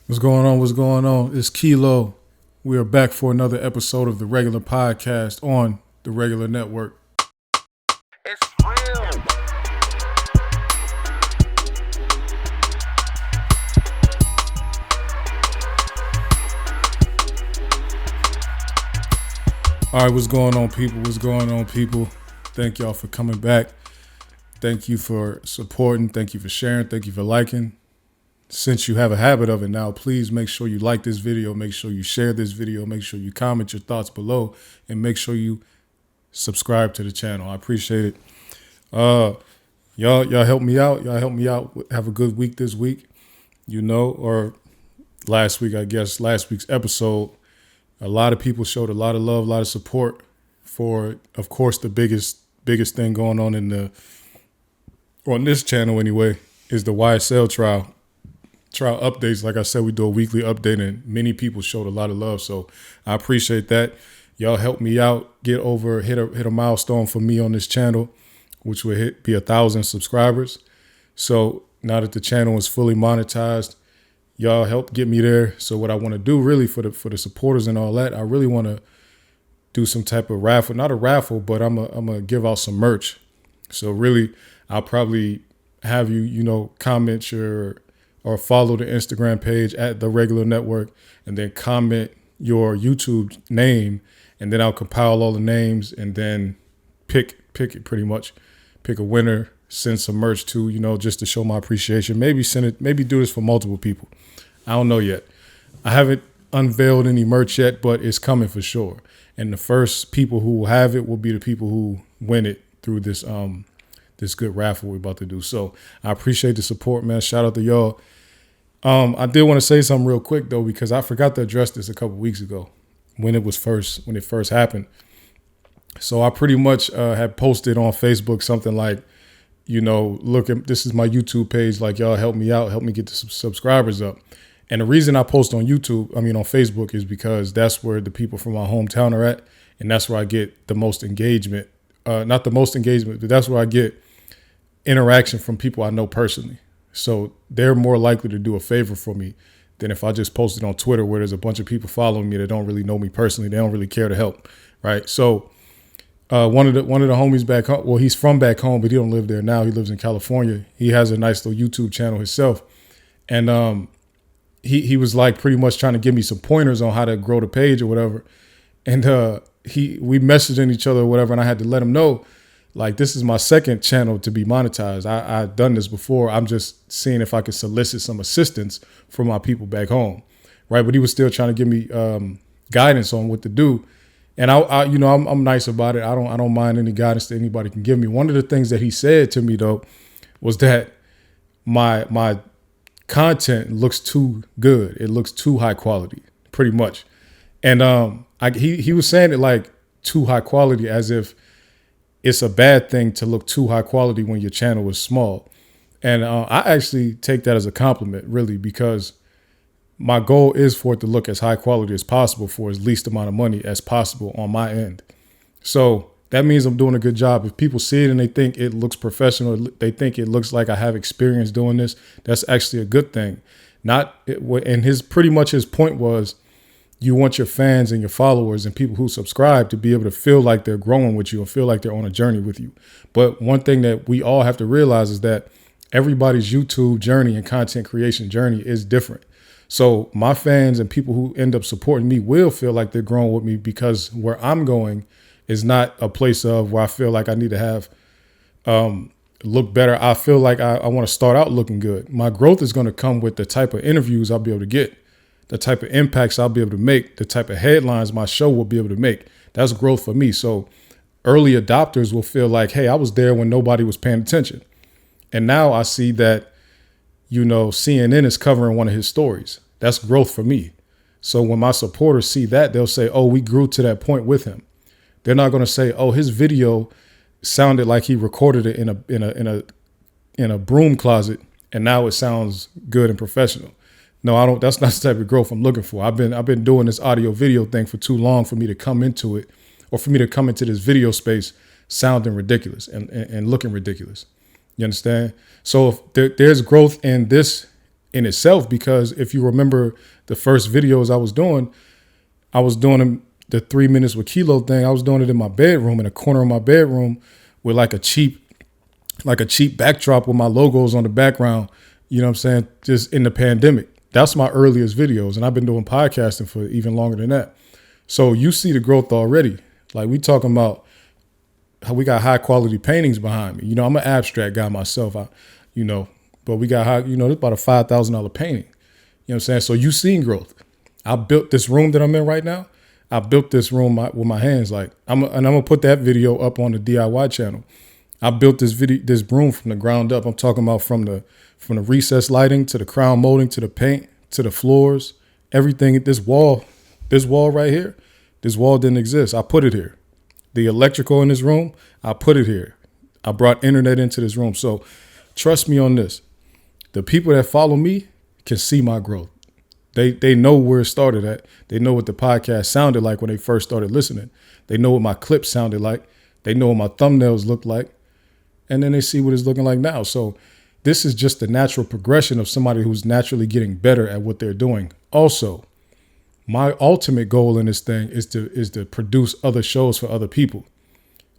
What's going on? What's going on? It's Kilo. We are back for another episode of the regular podcast on the regular network. It's real. All right, what's going on, people? What's going on, people? Thank y'all for coming back. Thank you for supporting. Thank you for sharing. Thank you for liking. Since you have a habit of it now, please make sure you like this video. Make sure you share this video. Make sure you comment your thoughts below. And make sure you subscribe to the channel. I appreciate it. Y'all help me out. Y'all help me out. Have a good week this week, or last week, I guess, last week's episode. A lot of people showed a lot of love, a lot of support for, of course, the biggest thing going on on this channel anyway, is the YSL trial updates. Like I said, we do a weekly update, and many people showed a lot of love. So I appreciate that. Y'all help me out, hit a milestone for me on this channel, which will be 1,000 subscribers. So now that the channel is fully monetized, y'all help get me there. So what I want to do really for the supporters and all that, I really want to do some type of raffle, not a raffle, but I'm gonna give out some merch. So really, I'll probably have you, comment or follow the Instagram page at the regular network, and then comment your YouTube name, and then I'll compile all the names and then pick it pretty much, pick a winner, send some merch to, just to show my appreciation. Maybe do this for multiple people. I don't know yet. I haven't unveiled any merch yet, but it's coming for sure. And the first people who will have it will be the people who win it through this good raffle we're about to do. So I appreciate the support, man. Shout out to y'all. I did want to say something real quick though, because I forgot to address this a couple weeks ago when it first happened. So I pretty much had posted on Facebook something like, look, this is my YouTube page. Like, y'all help me out, help me get the subscribers up. And the reason I post on Facebook is because that's where the people from my hometown are at. And that's where I get the most engagement. Not the most engagement, but that's where I get interaction from people I know personally. So they're more likely to do a favor for me than if I just posted on Twitter where there's a bunch of people following me that don't really know me personally. They don't really care to help. Right. So one of the homies back home, well, he's from back home, but he don't live there now. He lives in California. He has a nice little YouTube channel himself. And he was like pretty much trying to give me some pointers on how to grow the page or whatever. And we messaging each other or whatever. And I had to let him know, like, this is my second channel to be monetized. I've done this before. I'm just seeing if I could solicit some assistance from my people back home. Right. But he was still trying to give me guidance on what to do. And I'm nice about it. I don't mind any guidance that anybody can give me. One of the things that he said to me though was that my content looks too good. It looks too high quality, pretty much. And he was saying it like too high quality, as if it's a bad thing to look too high quality when your channel is small. And I actually take that as a compliment, really, because my goal is for it to look as high quality as possible for as least amount of money as possible on my end. So that means I'm doing a good job. If people see it and they think it looks professional, they think it looks like I have experience doing this, that's actually a good thing. And his point was, you want your fans and your followers and people who subscribe to be able to feel like they're growing with you and feel like they're on a journey with you. But one thing that we all have to realize is that everybody's YouTube journey and content creation journey is different. So my fans and people who end up supporting me will feel like they're growing with me, because where I'm going is not a place of where I feel like I need to have look better. I feel like I want to start out looking good. My growth is going to come with the type of interviews I'll be able to get, the type of impacts I'll be able to make, the type of headlines my show will be able to make. That's growth for me. So early adopters will feel like, hey, I was there when nobody was paying attention. And now I see that, CNN is covering one of his stories. That's growth for me. So when my supporters see that, they'll say, oh, we grew to that point with him. They're not going to say, oh, his video sounded like he recorded it in a broom closet, and now it sounds good and professional. No, I don't. That's not the type of growth I'm looking for. I've been doing this audio video thing for too long for me to come into it, or for me to come into this video space sounding ridiculous and looking ridiculous. You understand? So if there's growth in this in itself, because if you remember the first videos I was doing them, the 3 minutes with Kilo thing. I was doing it in my bedroom, in a corner of my bedroom, with like a cheap backdrop with my logos on the background. You know what I'm saying? Just in the pandemic. That's my earliest videos. And I've been doing podcasting for even longer than that. So you see the growth already. Like, we talking about how we got high quality paintings behind me. You know, I'm an abstract guy myself. But we got high, it's about a $5,000 painting. You know what I'm saying? So you seen growth. I built this room that I'm in right now. I built this room with my hands. Like, I'm gonna put that video up on the DIY channel. I built this room from the ground up. I'm talking about from the recessed lighting to the crown molding to the paint to the floors, everything. This wall right here, this wall didn't exist. I put it here. The electrical in this room, I put it here. I brought internet into this room. So trust me on this. The people that follow me can see my growth. They know where it started at. They know what the podcast sounded like when they first started listening. They know what my clips sounded like. They know what my thumbnails looked like. And then they see what it's looking like now. So this is just the natural progression of somebody who's naturally getting better at what they're doing. Also, my ultimate goal in this thing is to produce other shows for other people.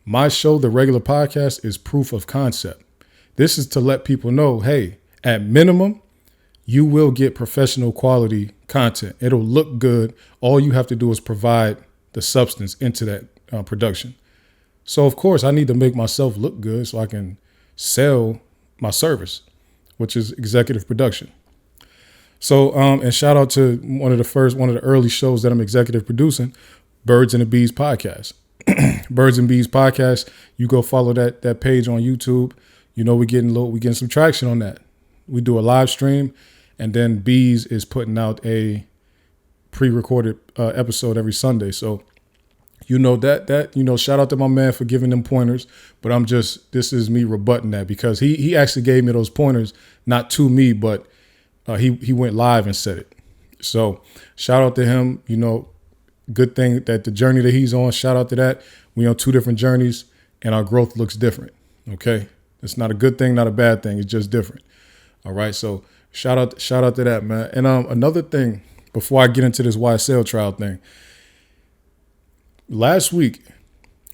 My show, the regular podcast, is proof of concept. This is to let people know, hey, at minimum, you will get professional quality content. It'll look good. All you have to do is provide the substance into that production. So, of course, I need to make myself look good so I can sell my service, which is executive production. So, and shout out to one of the early shows that I'm executive producing, Birds and the Bees podcast. Birds and Bees podcast. You go follow that page on YouTube. You know, we're getting some traction on that. We do a live stream, and then Bees is putting out a pre-recorded episode every Sunday. So, shout out to my man for giving them pointers, but this is me rebutting that, because he actually gave me those pointers, not to me, but he went live and said it. So shout out to him. Good thing that the journey that he's on, shout out to that. We on two different journeys and our growth looks different. Okay. It's not a good thing, not a bad thing. It's just different. All right. So shout out to that, man. And another thing before I get into this YSL trial thing, last week,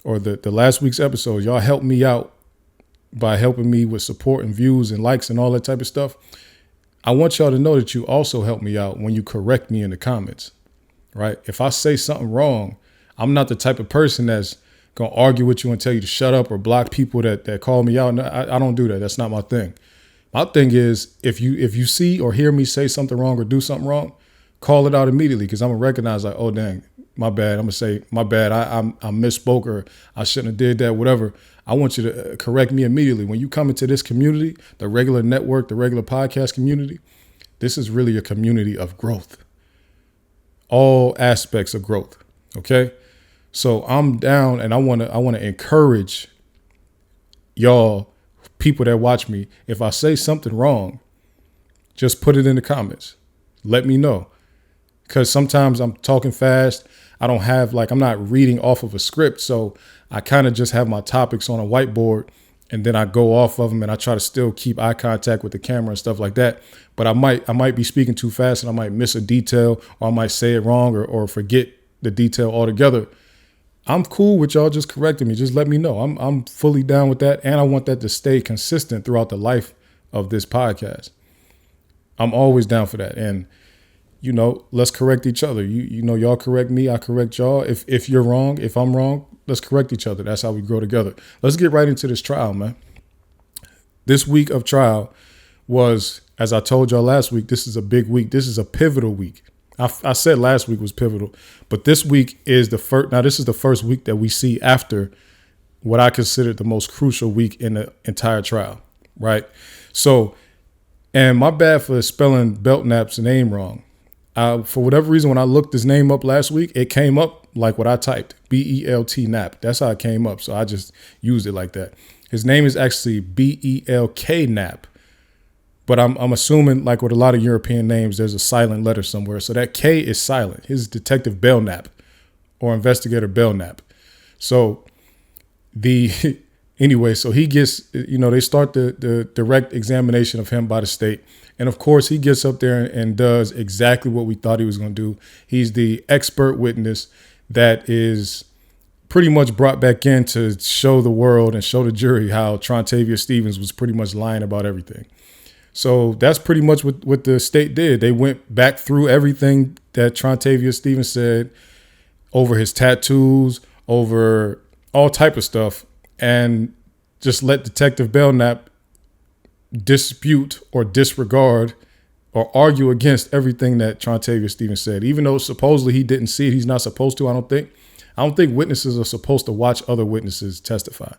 or the last week's episode, y'all helped me out by helping me with support and views and likes and all that type of stuff. I want y'all to know that you also help me out when you correct me in the comments, right? If I say something wrong, I'm not the type of person that's going to argue with you and tell you to shut up or block people that call me out. No, I don't do that. That's not my thing. My thing is, if you see or hear me say something wrong or do something wrong, call it out immediately, because I'm going to recognize, like, oh, dang, my bad. I'm going to say, my bad. I misspoke, or I shouldn't have did that, whatever. I want you to correct me immediately. When you come into this community, the regular network, the regular podcast community, this is really a community of growth. All aspects of growth. Okay. So I'm down, and I want to encourage y'all, people that watch me. If I say something wrong, just put it in the comments. Let me know. Because sometimes I'm talking fast. I'm not reading off of a script. So I kind of just have my topics on a whiteboard, and then I go off of them, and I try to still keep eye contact with the camera and stuff like that. But I might be speaking too fast, and I might miss a detail, or I might say it wrong, or forget the detail altogether. I'm cool with y'all just correcting me. Just let me know. I'm fully down with that. And I want that to stay consistent throughout the life of this podcast. I'm always down for that. And, let's correct each other. Y'all correct me. I correct y'all. If you're wrong, if I'm wrong, let's correct each other. That's how we grow together. Let's get right into this trial, man. This week of trial was, as I told y'all last week, this is a big week. This is a pivotal week. I said last week was pivotal, but this week is the first. Now, this is the first week that we see after what I consider the most crucial week in the entire trial, right? So, and my bad for spelling Belknap's name wrong. For whatever reason, when I looked his name up last week, it came up like what I typed, Belt Knapp. That's how it came up. So I just used it like that. His name is actually Belk Knapp. But I'm assuming, like with a lot of European names, there's a silent letter somewhere. So that K is silent. His Detective Belknap, or Investigator Belknap. So the Anyway, so he gets, they start the direct examination of him by the state. And of course, he gets up there and does exactly what we thought he was going to do. He's the expert witness that is pretty much brought back in to show the world and show the jury how Trontavia Stevens was pretty much lying about everything. So that's pretty much what the state did. They went back through everything that Trontavia Stevens said, over his tattoos, over all type of stuff, and just let Detective Belknap dispute or disregard or argue against everything that Trontavia Stevens said. Even though supposedly he didn't see it, he's not supposed to, I don't think witnesses are supposed to watch other witnesses testify.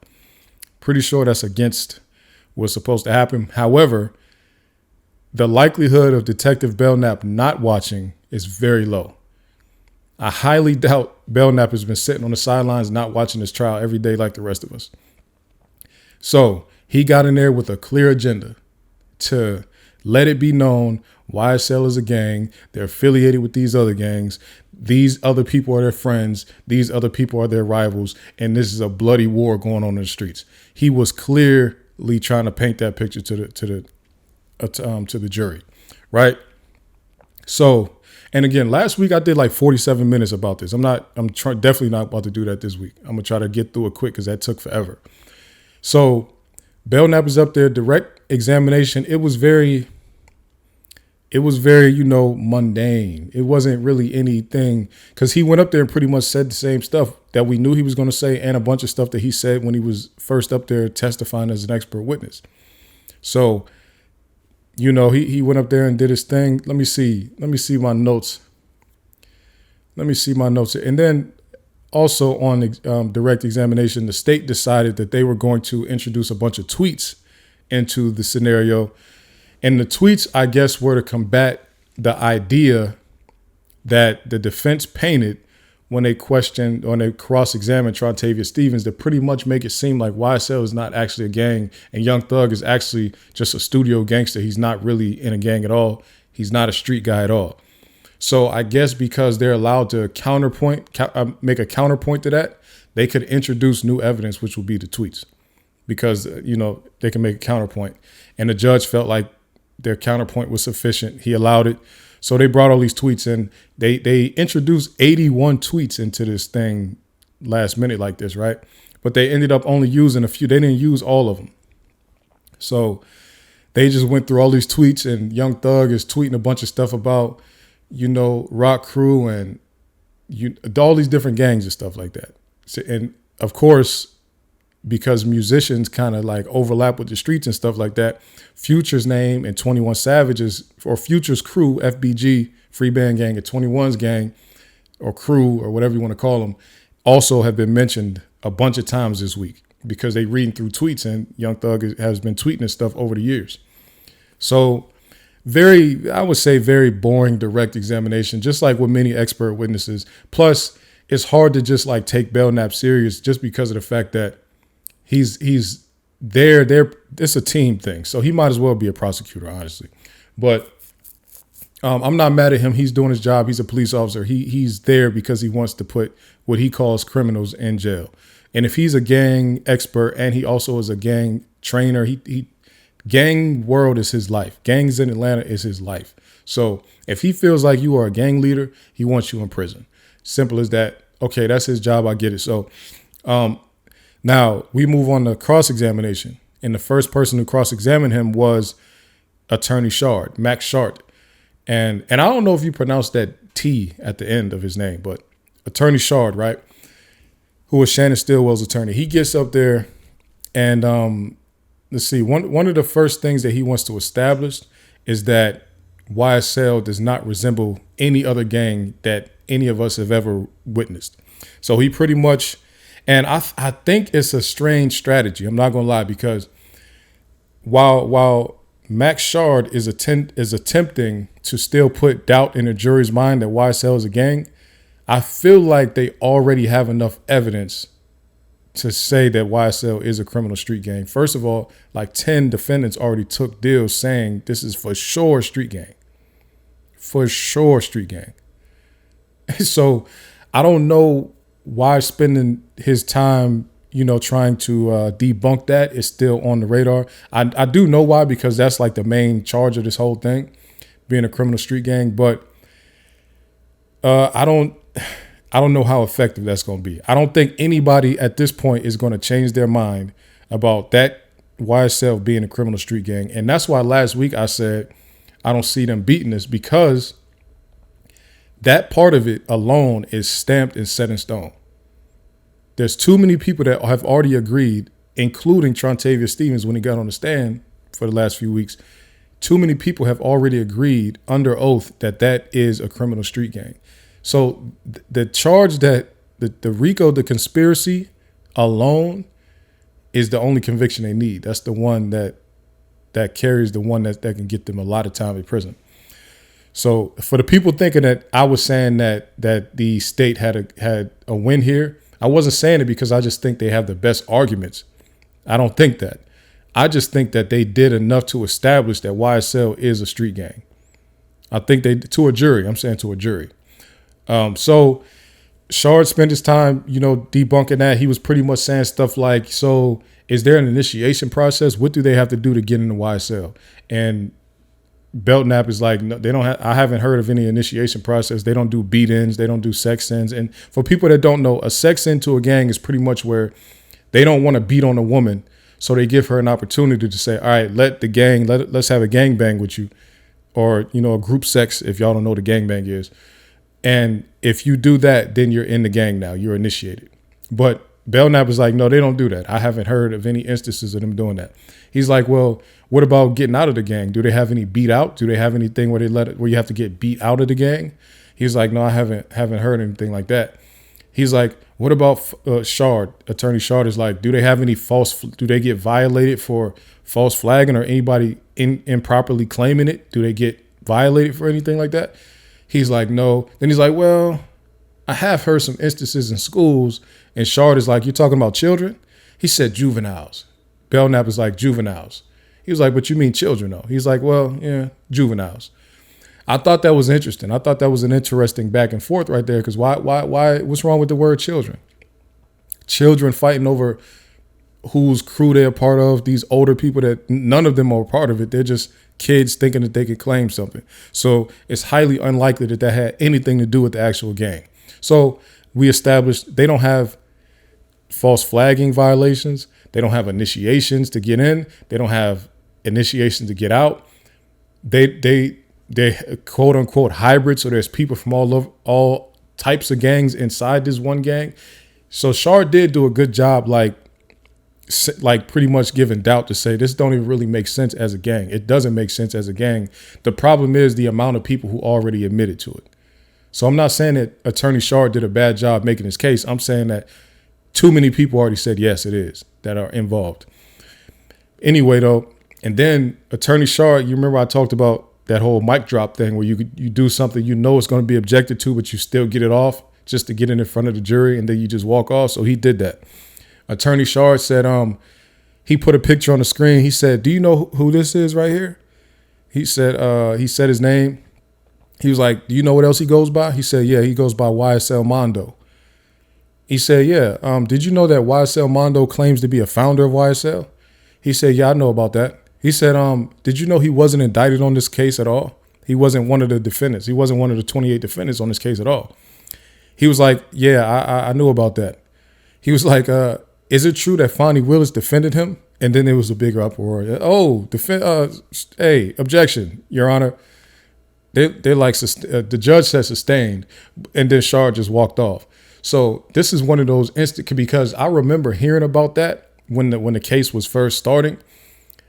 Pretty sure that's against what's supposed to happen. However, the likelihood of Detective Belknap not watching is very low. I highly doubt Belknap has been sitting on the sidelines not watching this trial every day like the rest of us. So he got in there with a clear agenda to let it be known YSL is a gang. They're affiliated with these other gangs. These other people are their friends. These other people are their rivals. And this is a bloody war going on in the streets. He was clearly trying to paint that picture to the jury, right? So, and again, last week I did like 47 minutes about this. Definitely not about to do that this week. I'm gonna try to get through it quick because that took forever. So Belknap is up there, direct examination. It was very, mundane. It wasn't really anything because he went up there and pretty much said the same stuff that we knew he was going to say and a bunch of stuff that he said when he was first up there testifying as an expert witness. So, he went up there and did his thing. Let me see my notes. And then also on direct examination, the state decided that they were going to introduce a bunch of tweets into the scenario. And the tweets, I guess, were to combat the idea that the defense painted when they cross-examined Trontavia Stevens to pretty much make it seem like YSL is not actually a gang and Young Thug is actually just a studio gangster. He's not really in a gang at all. He's not a street guy at all. So I guess because they're allowed to make a counterpoint to that, they could introduce new evidence, which would be the tweets, because, they can make a counterpoint. And the judge felt like their counterpoint was sufficient. He allowed it. So they brought all these tweets in. They introduced 81 tweets into this thing last minute like this, right? But they ended up only using a few. They didn't use all of them. So they just went through all these tweets, and Young Thug is tweeting a bunch of stuff about, Rock Crew and all these different gangs and stuff like that. So, and of course, because musicians kind of like overlap with the streets and stuff like that, Future's name and 21 Savage's or Future's crew, FBG, Free Band Gang, and 21's gang or crew or whatever you want to call them, also have been mentioned a bunch of times this week because they reading through tweets, and Young Thug has been tweeting this stuff over the years. So I would say very boring direct examination, just like with many expert witnesses. Plus, it's hard to just like take Belknap serious just because of the fact that he's there. It's a team thing. So he might as well be a prosecutor, honestly. But I'm not mad at him. He's doing his job. He's a police officer. He's there because he wants to put what he calls criminals in jail. And if he's a gang expert and he also is a gang trainer, gang world is his life. Gangs in Atlanta is his life. So if he feels like you are a gang leader, he wants you in prison. Simple as that. Okay, that's his job. I get it. So now we move on to cross-examination. And the first person who cross-examined him was Attorney Shard, Max Shard. And I don't know if you pronounce that T at the end of his name, but Attorney Shard, right? Who was Shannon Stillwell's attorney. He gets up there and let's see, one of the first things that he wants to establish is that YSL does not resemble any other gang that any of us have ever witnessed. So he pretty much, and I think it's a strange strategy. I'm not gonna lie, because while Max Shard is attempting to still put doubt in the jury's mind that YSL is a gang, I feel like they already have enough evidence to say that YSL is a criminal street gang. First of all, like 10 defendants already took deals saying this is for sure street gang. For sure street gang. So I don't know why spending his time trying to debunk that is still on the radar. I do know why, because that's like the main charge of this whole thing, being a criminal street gang. But I don't know how effective that's going to be. I don't think anybody at this point is going to change their mind about that YSL being a criminal street gang. And that's why last week I said I don't see them beating us, because that part of it alone is stamped and set in stone. There's too many people that have already agreed, including Trontavious Stevens when he got on the stand for the last few weeks. Too many people have already agreed under oath that that is a criminal street gang. So the charge that the RICO, the conspiracy alone, is the only conviction they need. That's the one that carries the one that can get them a lot of time in prison. So for the people thinking that I was saying that the state had a win here, I wasn't saying it because I just think they have the best arguments. I don't think that. I just think that they did enough to establish that YSL is a street gang. I think to a jury. I'm saying to a jury. So Shard spent his time, debunking that. He was pretty much saying stuff like, so is there an initiation process? What do they have to do to get into YSL? And Belknap is like, no, they don't. I haven't heard of any initiation process. They don't do beat-ins. They don't do sex ins. And for people that don't know, a sex in to a gang is pretty much where they don't want to beat on a woman, so they give her an opportunity to say, all right, let's have a gang bang with you, or a group sex if y'all don't know what a gang bang is. And if you do that, then you're in the gang now. You're initiated. But Belknap is like, no, they don't do that. I haven't heard of any instances of them doing that. He's like, well, what about getting out of the gang? Do they have any beat out? Do they have anything where where you have to get beat out of the gang? He's like, no, I haven't heard anything like that. He's like, what about Shard? Attorney Shard is like, do they get violated for false flagging, or anybody improperly claiming it? Do they get violated for anything like that? He's like, no. Then he's like, well, I have heard some instances in schools. And Shard is like, you're talking about children? He said juveniles. Belknap is like, juveniles. He was like, but you mean children though? He's like, well, yeah, juveniles. I thought that was interesting. I thought that was an interesting back and forth right there. Because why? What's wrong with the word children? Children fighting over whose crew they're a part of. These older people that none of them are a part of it. They're just kids thinking that they could claim something. So it's highly unlikely that had anything to do with the actual gang. So we established they don't have false flagging violations. They don't have initiations to get in. They don't have initiations to get out. They quote unquote hybrid. So there's people from all types of gangs inside this one gang. So Shard did do a good job, like pretty much giving doubt to say this don't even really make sense as a gang. It doesn't make sense as a gang. The problem is the amount of people who already admitted to it. So I'm not saying that Attorney Shard did a bad job making his case. I'm saying that too many people already said, yes, it is, that are involved. Anyway, though, and then Attorney Shard, you remember I talked about that whole mic drop thing where you do something it's going to be objected to, but you still get it off just to get in front of the jury, and then you just walk off. So he did that. Attorney Shard said he put a picture on the screen. He said, do you know who this is right here? He said his name. He was like, do you know what else he goes by? He said, yeah, he goes by YSL Mondo. He said, yeah, did you know that YSL Mondo claims to be a founder of YSL? He said, yeah, I know about that. He said, did you know he wasn't indicted on this case at all? He wasn't one of the defendants. He wasn't one of the 28 defendants on this case at all. He was like, yeah, I knew about that. He was like, is it true that Fonnie Willis defended him? And then there was a bigger uproar. Oh, hey, objection, Your Honor. They're like, the judge said sustained, and then Shard just walked off. So this is one of those because I remember hearing about that when the case was first starting,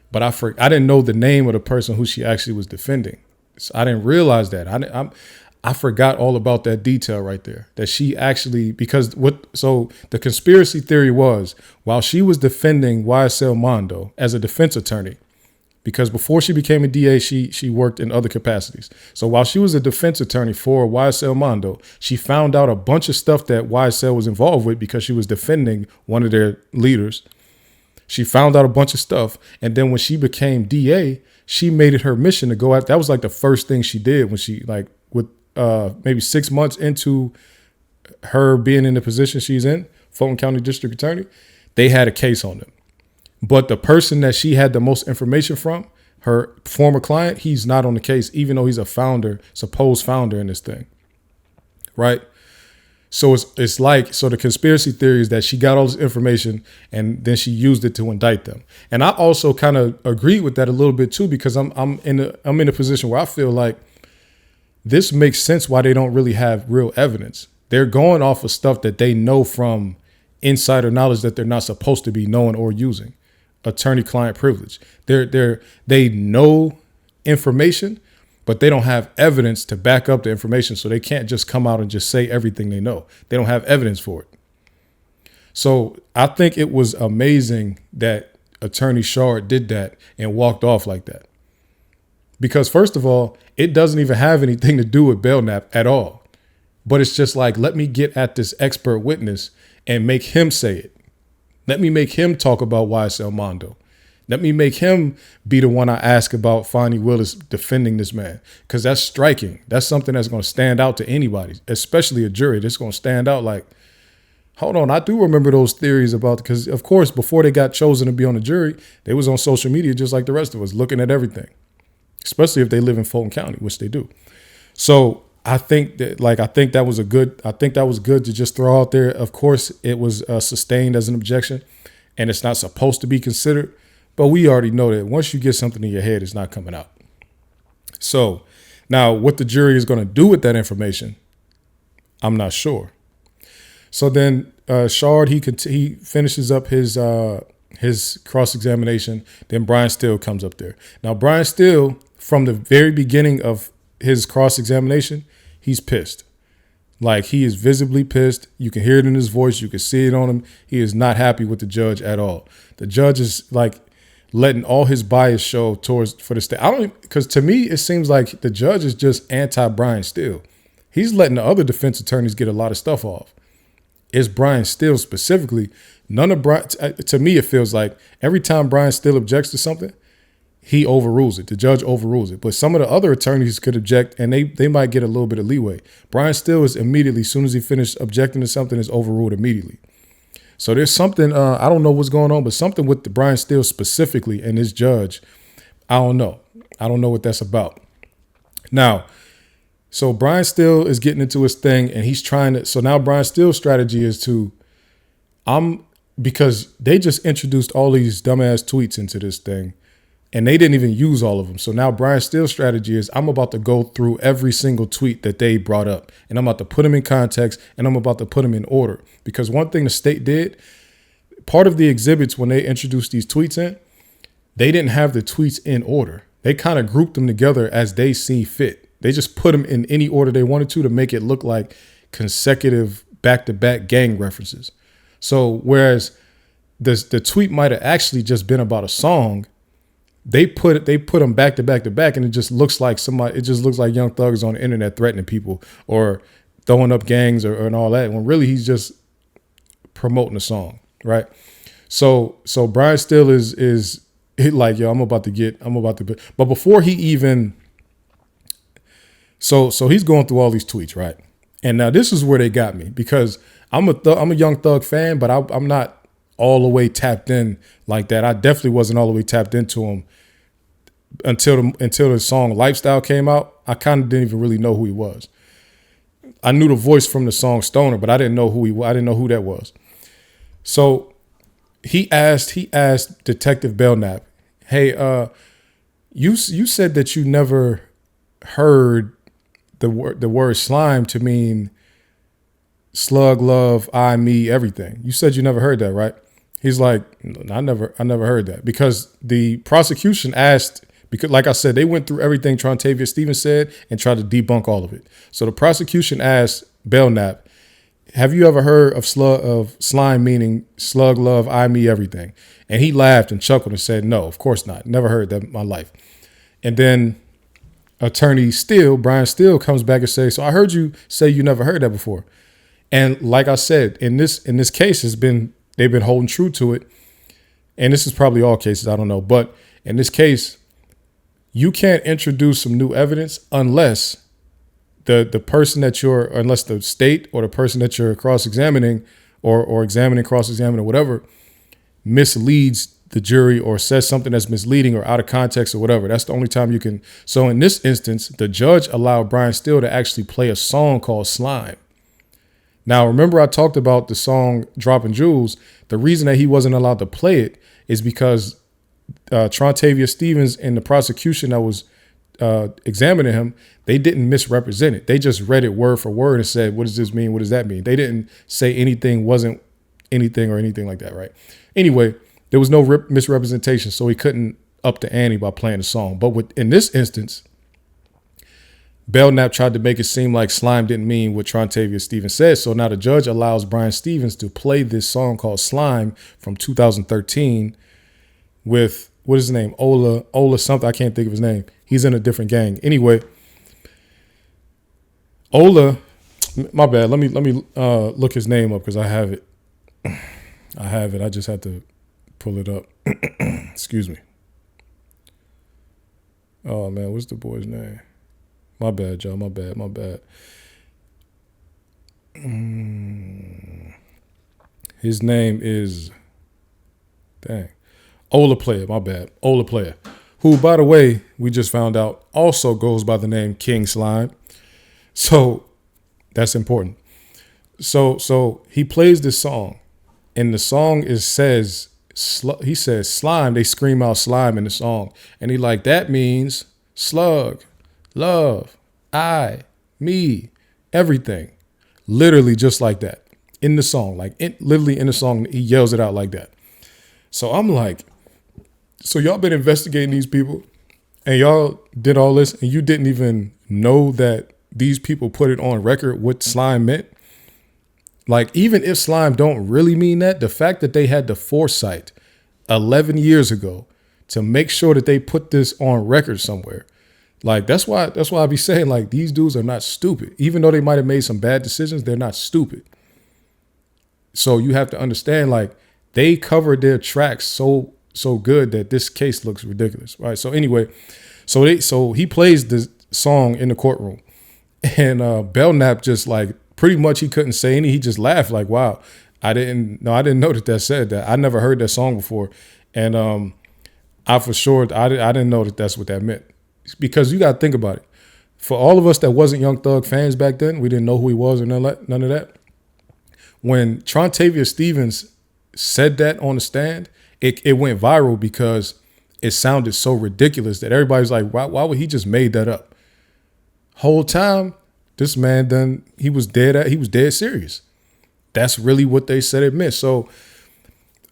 but I didn't know the name of the person who she actually was defending. So I didn't realize that. I forgot all about that detail right there. That she actually, so the conspiracy theory was, while she was defending YSL Mondo as a defense attorney, because before she became a DA, she worked in other capacities. So while she was a defense attorney for YSL Mondo, she found out a bunch of stuff that YSL was involved with because she was defending one of their leaders. She found out a bunch of stuff. And then when she became DA, she made it her mission to go out. That was like the first thing she did when she maybe 6 months into her being in the position she's in, Fulton County District Attorney. they had a case on them. But the person that she had the most information from, her former client, he's not on the case, even though he's a founder, supposed founder in this thing. Right? So it's like, so the conspiracy theory is that she got all this information and then she used it to indict them. And I also kind of agree with that a little bit too, because I'm in a position where I feel like this makes sense why they don't really have real evidence. They're going off of stuff that they know from insider knowledge that they're not supposed to be knowing or using. Attorney-client privilege. They know information, but they don't have evidence to back up the information. So they can't just come out and just say everything they know. They don't have evidence for it. So I think it was amazing that Attorney Shard did that and walked off like that. Because first of all, it doesn't even have anything to do with Belknap at all. But it's just like, let me get at this expert witness and make him say it. Let me make him talk about YSL Mondo. Let me make him be the one I ask about Fonnie Willis defending this man, because that's striking. That's something that's going to stand out to anybody, especially a jury. That's going to stand out like, hold on, I do remember those theories about, because of course, before they got chosen to be on the jury, they was on social media just like the rest of us, looking at everything, especially if they live in Fulton County, which they do. So I think that was good to just throw out there. Of course, it was sustained as an objection and it's not supposed to be considered. But we already know that once you get something in your head, it's not coming out. So now what the jury is going to do with that information, I'm not sure. So then Shard, he finishes up his cross-examination. Then Brian Steele comes up there. Now, Brian Steele, from the very beginning of his cross-examination, he's pissed. Like, he is visibly pissed. You can hear it in his voice. You can see it on him. He is not happy with the judge at all. The judge is like letting all his bias show for the state. Because to me, it seems like the judge is just anti-Brian Steele. He's letting the other defense attorneys get a lot of stuff off. It's Brian Steele specifically. To me, it feels like every time Brian Steele objects to something, he overrules it. The judge overrules it. But some of the other attorneys could object and they might get a little bit of leeway. Brian Steele is immediately, as soon as he finished objecting to something, is overruled immediately. So there's something, I don't know what's going on, but something with the Brian Steele specifically and this judge, I don't know. I don't know what that's about. Now, so Brian Steele is getting into his thing and he's trying to, so now Brian Steele's strategy is because they just introduced all these dumbass tweets into this thing and they didn't even use all of them. So now Brian Steele's strategy is, I'm about to go through every single tweet that they brought up and I'm about to put them in context and I'm about to put them in order. Because one thing the state did, part of the exhibits when they introduced these tweets in, they didn't have the tweets in order. They kind of grouped them together as they see fit. They just put them in any order they wanted to make it look like consecutive back-to-back gang references. So whereas the tweet might have actually just been about a song, they put them back to back to back, and it just looks like Young Thug is on the internet threatening people or throwing up gangs and all that, when really he's just promoting a song, right? So Brian Steele is like, yo, I'm about to, but before he even, so he's going through all these tweets, right? And now this is where they got me, because I'm a Young Thug fan, but I'm not all the way tapped in like that. I definitely wasn't all the way tapped into him until the song Lifestyle came out. I kind of didn't even really know who he was. I knew the voice from the song Stoner, but I didn't know who that was. So he asked Detective Belknap, hey, you said that you never heard the word slime to mean slug, love, I, me, everything. You said you never heard that, right? He's like, I never heard that, because the prosecution asked, because like I said, they went through everything Trontavia Stevens said and tried to debunk all of it. So the prosecution asked Belknap, have you ever heard of slime meaning slug, love, I, me, everything? And he laughed and chuckled and said, no, of course not. Never heard that in my life. And then Attorney Steele, Brian Steele, comes back and says, so I heard you say you never heard that before. And like I said, in this case, they've been holding true to it. And this is probably all cases, I don't know. But in this case, you can't introduce some new evidence unless unless the state or the person that you're cross-examining or examining, cross-examining, or whatever, misleads the jury or says something that's misleading or out of context or whatever. That's the only time you can. So in this instance, the judge allowed Brian Steele to actually play a song called Slime. Now, remember I talked about the song Dropping Jewels. The reason that he wasn't allowed to play it is because Trontavia Stevens and the prosecution that was examining him, they didn't misrepresent it. They just read it word for word and said, what does this mean? What does that mean? They didn't say anything wasn't anything or anything like that, right? Anyway, there was no misrepresentation, so he couldn't up the ante by playing the song. But in this instance, Belknap tried to make it seem like Slime didn't mean what Trontavia Stevens said. So now the judge allows Brian Stevens to play this song called Slime from 2013 with, what is his name? Ola something. I can't think of his name. He's in a different gang. Anyway, Ola, my bad. Let me look his name up because I have it. I just had to pull it up. Excuse me. Oh man, what's the boy's name? My bad, y'all. My bad. His name is, Ola Player. My bad. Ola Player. Who, by the way, we just found out also goes by the name King Slime. So that's important. So he plays this song, and the song he says slime. They scream out slime in the song, and he like, that means slug, love, I, me, everything. Literally just like that in the song, literally in the song, he yells it out like that. So I'm like, so y'all been investigating these people and y'all did all this and you didn't even know that these people put it on record what slime meant? Like, even if slime don't really mean that, the fact that they had the foresight 11 years ago to make sure that they put this on record somewhere, like, that's why I be saying, like, these dudes are not stupid. Even though they might have made some bad decisions, they're not stupid. So you have to understand, like, they covered their tracks so good that this case looks ridiculous, right? So anyway, so he plays the song in the courtroom, and Belknap just, like, pretty much he couldn't say anything. He just laughed like, wow, I didn't know that said that. I never heard that song before. And I didn't know that that's what that meant. Because you got to think about it. For all of us that wasn't Young Thug fans back then, we didn't know who he was or none of that. When Trontavia Stevens said that on the stand, it went viral because it sounded so ridiculous that everybody's like, why would he just made that up? Whole time, this man he was dead serious. That's really what they said it meant. So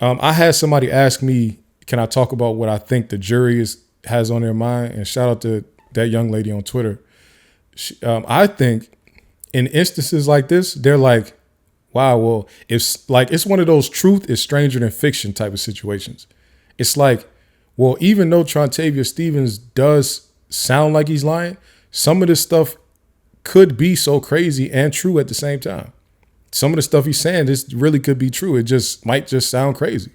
I had somebody ask me, can I talk about what I think the jury has on their mind? And shout out to that young lady on Twitter. I think in instances like this, they're like, wow, well, it's one of those truth is stranger than fiction type of situations. It's like, well, even though Trontavia Stevens does sound like he's lying, some of this stuff could be so crazy and true at the same time. Some of the stuff he's saying, this really could be true. It just might just sound crazy.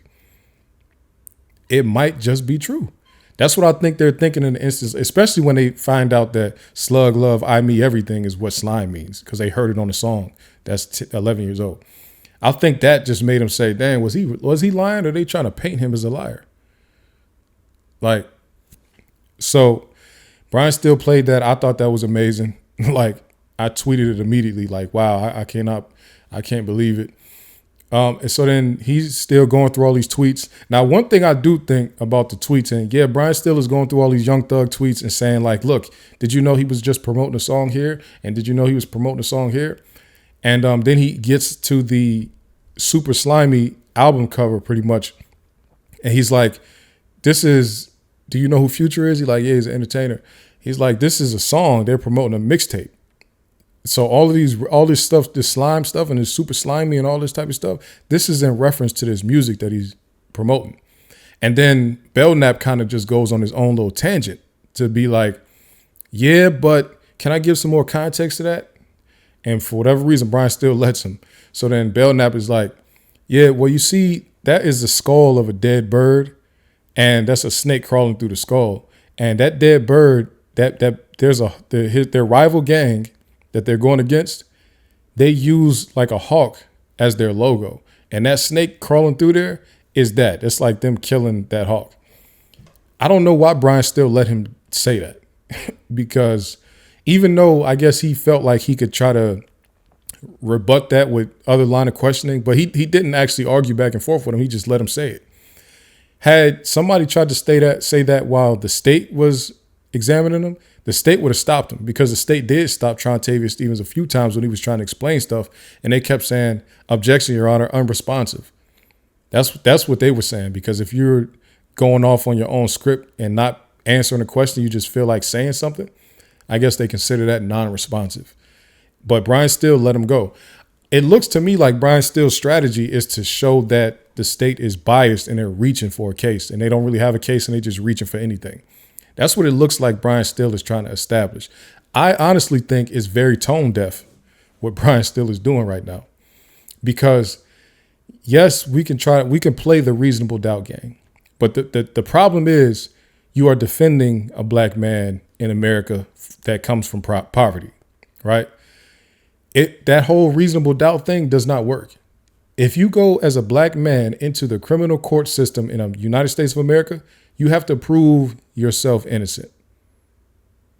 It might just be true. That's what I think they're thinking in the instance, especially when they find out that slug, love, I, me, everything is what slime means because they heard it on the song that's 11 years old. I think that just made him say, dang, was he lying, or are they trying to paint him as a liar? Like, so Brian Steele played that. I thought that was amazing. Like, I tweeted it immediately, like, wow, I can't believe it. And so then he's still going through all these tweets. Now, one thing I do think about the tweets, and yeah, Brian Steele is going through all these Young Thug tweets and saying, like, look, did you know he was just promoting a song here? And did you know he was promoting a song here? And then he gets to the Super Slimy album cover pretty much. And he's like, do you know who Future is? He's like, yeah, he's an entertainer. He's like, this is a song. They're promoting a mixtape. So all this stuff, this slime stuff and this Super Slimy and all this type of stuff, this is in reference to this music that he's promoting. And then Belknap kind of just goes on his own little tangent to be like, yeah, but can I give some more context to that? And for whatever reason, Brian still lets him. So then Belknap is like, yeah, well, you see, that is the skull of a dead bird. And that's a snake crawling through the skull. And that dead bird, their rival gang that they're going against, they use like a hawk as their logo. And that snake crawling through there is that. It's like them killing that hawk. I don't know why Brian still let him say that because even though I guess he felt like he could try to rebut that with other line of questioning, but he didn't actually argue back and forth with him. He just let him say it. Had somebody tried to say that while the state was examining him, the state would have stopped him because the state did stop Trontavious Stevens a few times when he was trying to explain stuff, and they kept saying, "Objection, Your Honor, unresponsive." That's what they were saying, because if you're going off on your own script and not answering a question, you just feel like saying something, I guess they consider that non-responsive. But Brian Steele let him go. It looks to me like Brian Steele's strategy is to show that the state is biased and they're reaching for a case, and they don't really have a case and they're just reaching for anything. That's what it looks like Brian Steele is trying to establish. I honestly think it's very tone deaf what Brian Steele is doing right now, because yes, we can play the reasonable doubt game. But the problem is you are defending a black man in America that comes from poverty, right? That whole reasonable doubt thing does not work. If you go as a black man into the criminal court system in the United States of America, you have to prove yourself innocent.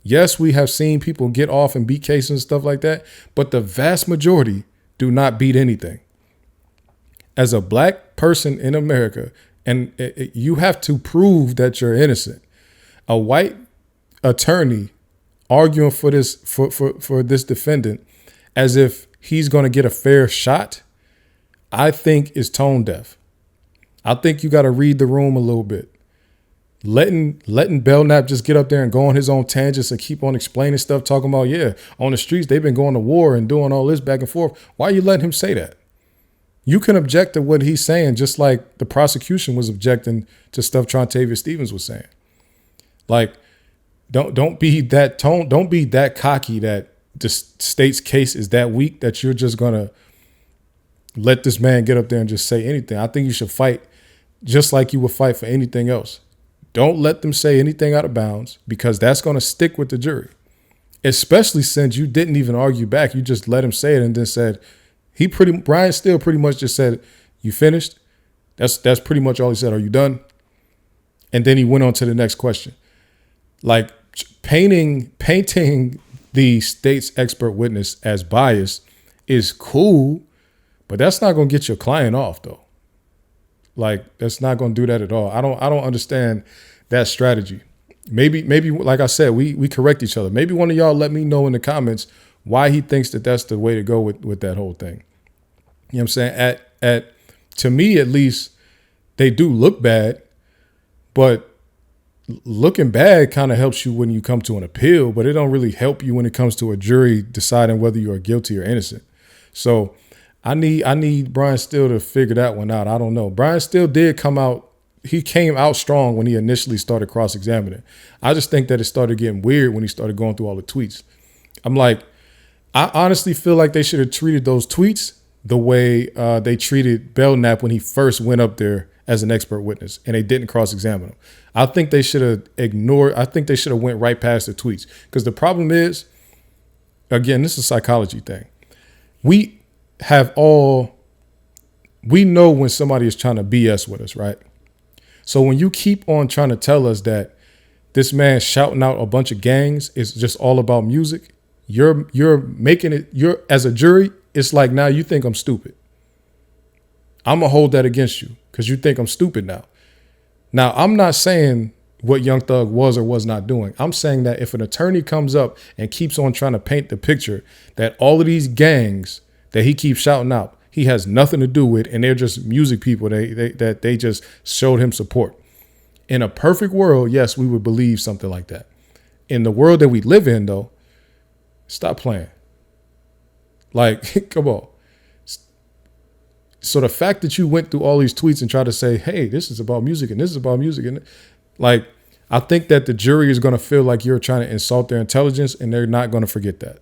Yes, we have seen people get off and beat cases and stuff like that, but the vast majority do not beat anything. As a black person in America, and you have to prove that you're innocent. A white attorney arguing for this for this defendant as if he's going to get a fair shot, I think is tone deaf. I think you got to read the room a little bit. Letting Belknap just get up there and go on his own tangents and keep on explaining stuff, talking about, yeah, on the streets, they've been going to war and doing all this back and forth. Why are you letting him say that? You can object to what he's saying, just like the prosecution was objecting to stuff Trontavious Stevens was saying. Like, don't be that tone. Don't be that cocky that the state's case is that weak that you're just going to let this man get up there and just say anything. I think you should fight just like you would fight for anything else. Don't let them say anything out of bounds, because that's going to stick with the jury, especially since you didn't even argue back. You just let him say it and then said, Brian Steele pretty much just said, "You finished?" That's pretty much all he said. "Are you done?" And then he went on to the next question. Like, painting the state's expert witness as biased is cool, but that's not going to get your client off, though. Like, that's not going to do that at all. I don't understand that strategy. Maybe like I said, we correct each other. Maybe one of y'all let me know in the comments why he thinks that that's the way to go with that whole thing. You know what I'm saying? To me, at least, they do look bad, but looking bad kind of helps you when you come to an appeal, but it don't really help you when it comes to a jury deciding whether you are guilty or innocent. So I need Brian Steele to figure that one out. I don't know. Brian Steele did come out. He came out strong when he initially started cross-examining. I just think that it started getting weird when he started going through all the tweets. I'm like, I honestly feel like they should have treated those tweets the way they treated Belknap when he first went up there as an expert witness, and they didn't cross-examine him. I think they should have ignored. I think they should have went right past the tweets, because the problem is, again, this is a psychology thing. We know when somebody is trying to BS with us, right? So when you keep on trying to tell us that this man shouting out a bunch of gangs is just all about music, you're making it, as a jury, it's like, now you think I'm stupid. I'm going to hold that against you because you think I'm stupid now. Now, I'm not saying what Young Thug was or was not doing. I'm saying that if an attorney comes up and keeps on trying to paint the picture that all of these gangs that he keeps shouting out, he has nothing to do with, and they're just music people that they just showed him support. In a perfect world, yes, we would believe something like that. In the world that we live in, though, stop playing. Like, come on. So the fact that you went through all these tweets and tried to say, hey, this is about music and this is about music, and like, I think that the jury is going to feel like you're trying to insult their intelligence, and they're not going to forget that.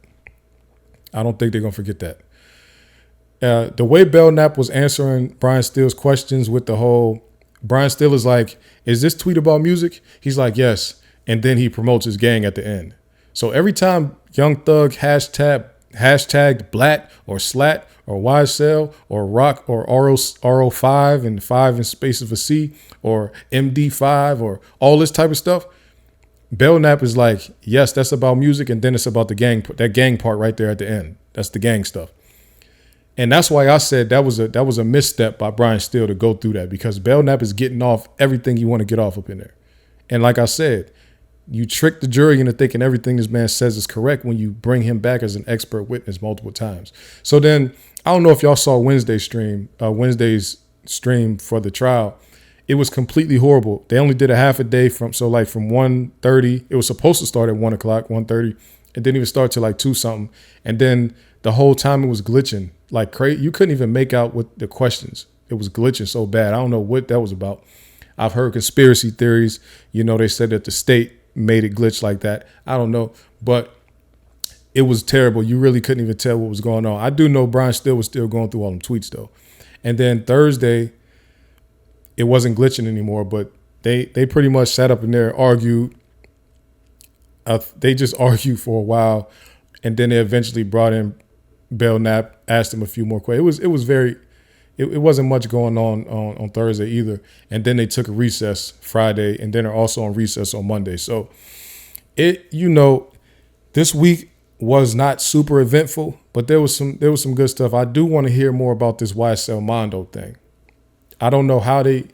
I don't think they're going to forget that. The way Belknap was answering Brian Steele's questions with the whole, Brian Steele is like, is this tweet about music? He's like, yes. And then he promotes his gang at the end. So every time Young Thug hashtag hashtagged Blat or Slat or YSL or Rock or RO5 and 5 in space of a C or MD5 or all this type of stuff. Belknap is like, yes, that's about music, and then it's about that gang part right there at the end. That's the gang stuff. And that's why I said that was a misstep by Brian Steele to go through that, because Belknap is getting off everything you want to get off up in there. And like I said, you trick the jury into thinking everything this man says is correct when you bring him back as an expert witness multiple times. So then, I don't know if y'all saw Wednesday's stream for the trial. It was completely horrible. They only did a half a day from 1:30. It was supposed to start at 1 o'clock, 1:30. It didn't even start till like 2 something. And then the whole time it was glitching like crazy. You couldn't even make out what the questions. It was glitching so bad. I don't know what that was about. I've heard conspiracy theories. They said that the state made it glitch like that. I don't know, but it was terrible. You really couldn't even tell what was going on. I do know Brian Steele was still going through all them tweets though. And then Thursday, it wasn't glitching anymore, but they pretty much sat up in there, argued. They just argued for a while, and then they eventually brought in Belknap, asked him a few more questions. It wasn't much going on Thursday either. And then they took a recess Friday, and then they're also on recess on Monday. So this week was not super eventful, but there was some good stuff. I do want to hear more about this YSL Mondo thing. I don't know how they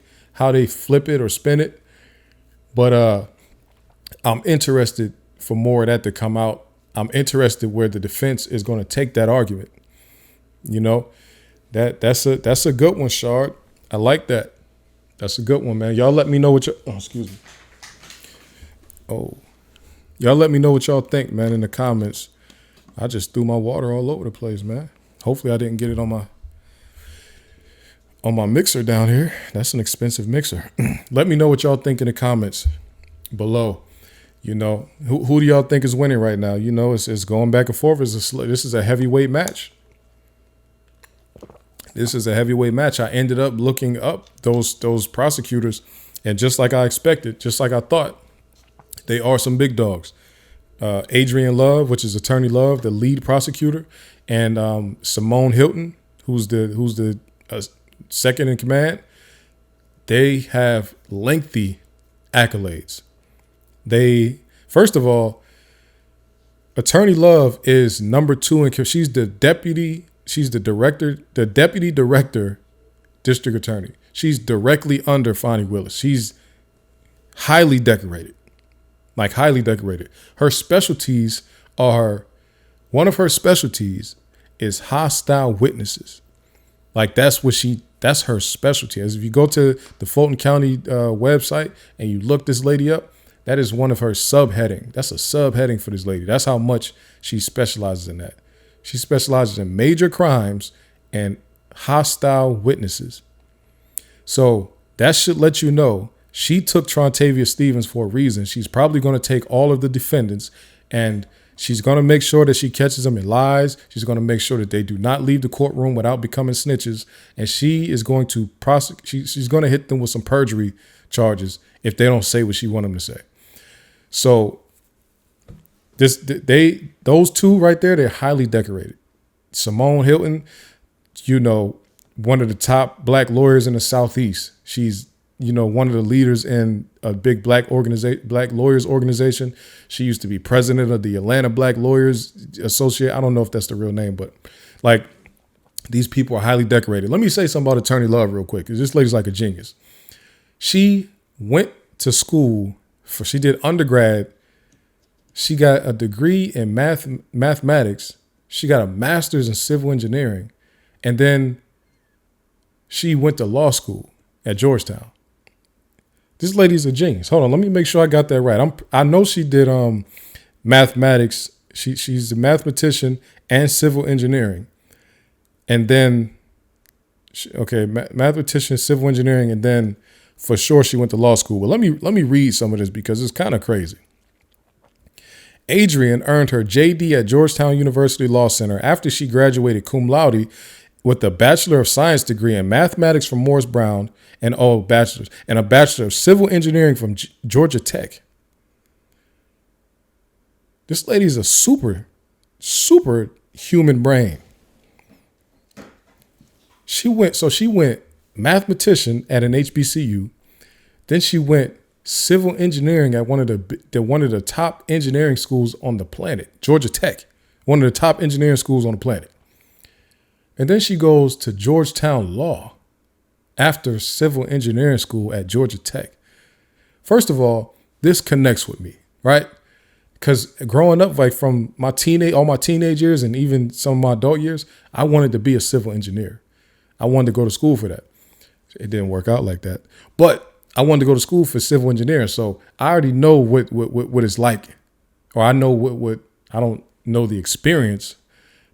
flip it or spin it, but I'm interested for more of that to come out. I'm interested where the defense is going to take that argument. That's a good one, Shard. I like that. That's a good one, man. Y'all let me know what y'all let me know what y'all think, man, in the comments. I just threw my water all over the place, man. Hopefully I didn't get it on my mixer down here. That's an expensive mixer. Let me know what y'all think in the comments below. Who do y'all think is winning right now? It's going back and forth. This is a heavyweight match. I ended up looking up those prosecutors, and just like I expected, just like I thought, they are some big dogs. Adrian Love, which is Attorney Love, the lead prosecutor, and Simone Hilton, who's the second in command. They have lengthy accolades. First of all, Attorney Love is number 2 she's the deputy director, district attorney. She's directly under Fonnie Willis. She's highly decorated. Her specialties one of her specialties is hostile witnesses. That's her specialty. As if you go to the Fulton County website and you look this lady up, that is one of her subheading. That's a subheading for this lady. That's how much she specializes in that. She specializes in major crimes and hostile witnesses. So that should let you know she took Trontavia Stevens for a reason. She's probably going to take all of the defendants, and she's going to make sure that she catches them in lies. She's going to make sure that they do not leave the courtroom without becoming snitches. And she is going to she's going to hit them with some perjury charges if they don't say what she wants them to say. So those two right there, they're highly decorated. Simone Hilton, one of the top black lawyers in the Southeast. She's, one of the leaders in a big black lawyers organization. She used to be president of the Atlanta Black Lawyers Association. I don't know if that's the real name, but these people are highly decorated. Let me say something about Attorney Love real quick, because this lady's like a genius. She went to school she did undergrad. She got a degree in mathematics. She got a master's in civil engineering. And then she went to law school at Georgetown. This lady's a genius. Hold on, let me make sure I got that right. I know she did mathematics. She's a mathematician and civil engineering. And then, mathematician, civil engineering, and then for sure she went to law school. But let me read some of this because it's kind of crazy. Adrian earned her JD at Georgetown University Law Center after she graduated cum laude with a Bachelor of Science degree in mathematics from Morris Brown and a Bachelor of Civil Engineering from Georgia Tech. This lady's a super, super human brain. She went mathematician at an HBCU. Then she went civil engineering at one of the top engineering schools on the planet, Georgia Tech, one of the top engineering schools on the planet. And then she goes to Georgetown Law after civil engineering school at Georgia Tech. First of all, this connects with me, right? Because growing up, like from all my teenage years and even some of my adult years, I wanted to be a civil engineer. I wanted to go to school for that. It didn't work out like that. But I wanted to go to school for civil engineering. So I already know what it's like. Or I know what I don't know the experience,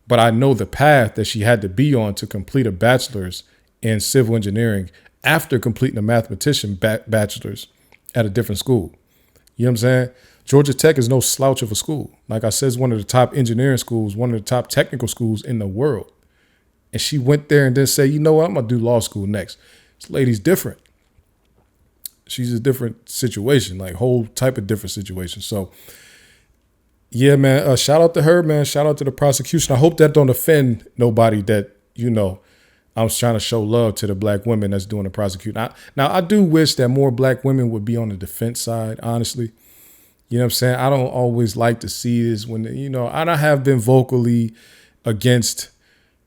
but I know the path that she had to be on to complete a bachelor's in civil engineering after completing a mathematician bachelor's at a different school. You know what I'm saying? Georgia Tech is no slouch of a school. Like I said, it's one of the top engineering schools, one of the top technical schools in the world. And she went there and then said, you know what, I'm going to do law school next. This lady's different. She's a different situation, like whole type of different situation. So, yeah, man, shout out to her, man. Shout out to the prosecution. I hope that don't offend nobody that, I was trying to show love to the black women that's doing the prosecuting. Now, I do wish that more black women would be on the defense side, honestly. You know what I'm saying? I don't always like to see this when, I have been vocally against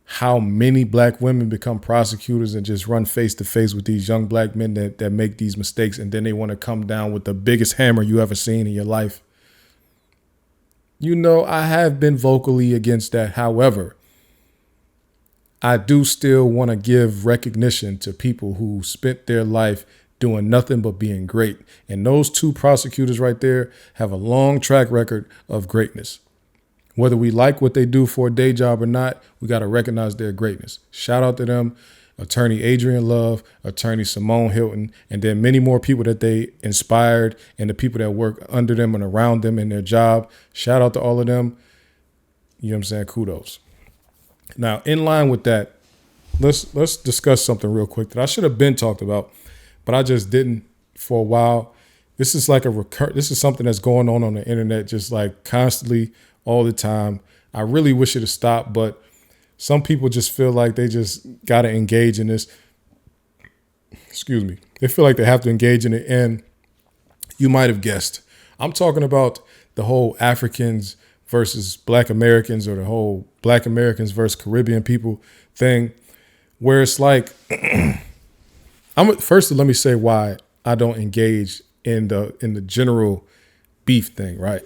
how many black women become prosecutors and just run face to face with these young black men that make these mistakes. And then they want to come down with the biggest hammer you ever seen in your life. I have been vocally against that. However, I do still want to give recognition to people who spent their life doing nothing but being great. And those two prosecutors right there have a long track record of greatness. Whether we like what they do for a day job or not, we got to recognize their greatness. Shout out to them, Attorney Adrian Love, Attorney Simone Hilton, and then many more people that they inspired and the people that work under them and around them in their job. Shout out to all of them. You know what I'm saying? Kudos. Now, in line with that, let's discuss something real quick that I should have been talked about, but I just didn't for a while. This is like this is something that's going on the internet, just like constantly all the time. I really wish it to stop, but some people just feel like they just got to engage in this. Excuse me. They feel like they have to engage in it. And you might have guessed, I'm talking about the whole Africans versus Black Americans, or the whole Black Americans versus Caribbean people thing, where it's like, first let me say why I don't engage in the general beef thing, right?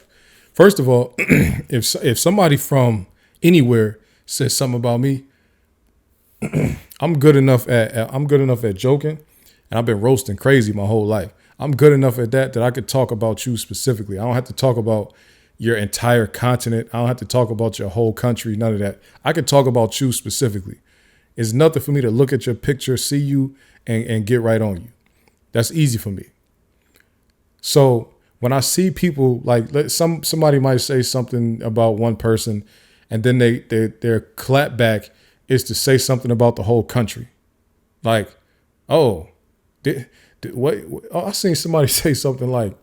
First of all, if somebody from anywhere says something about me, I'm good enough at joking, and I've been roasting crazy my whole life. I'm good enough at that I could talk about you specifically. I don't have to talk about your entire continent. I don't have to talk about your whole country, none of that. I could talk about you specifically. It's nothing for me to look at your picture, see you, and get right on you. That's easy for me. So when I see people, like somebody might say something about one person, and then their clap back is to say something about the whole country. Like, oh, what? Oh, I seen somebody say something like,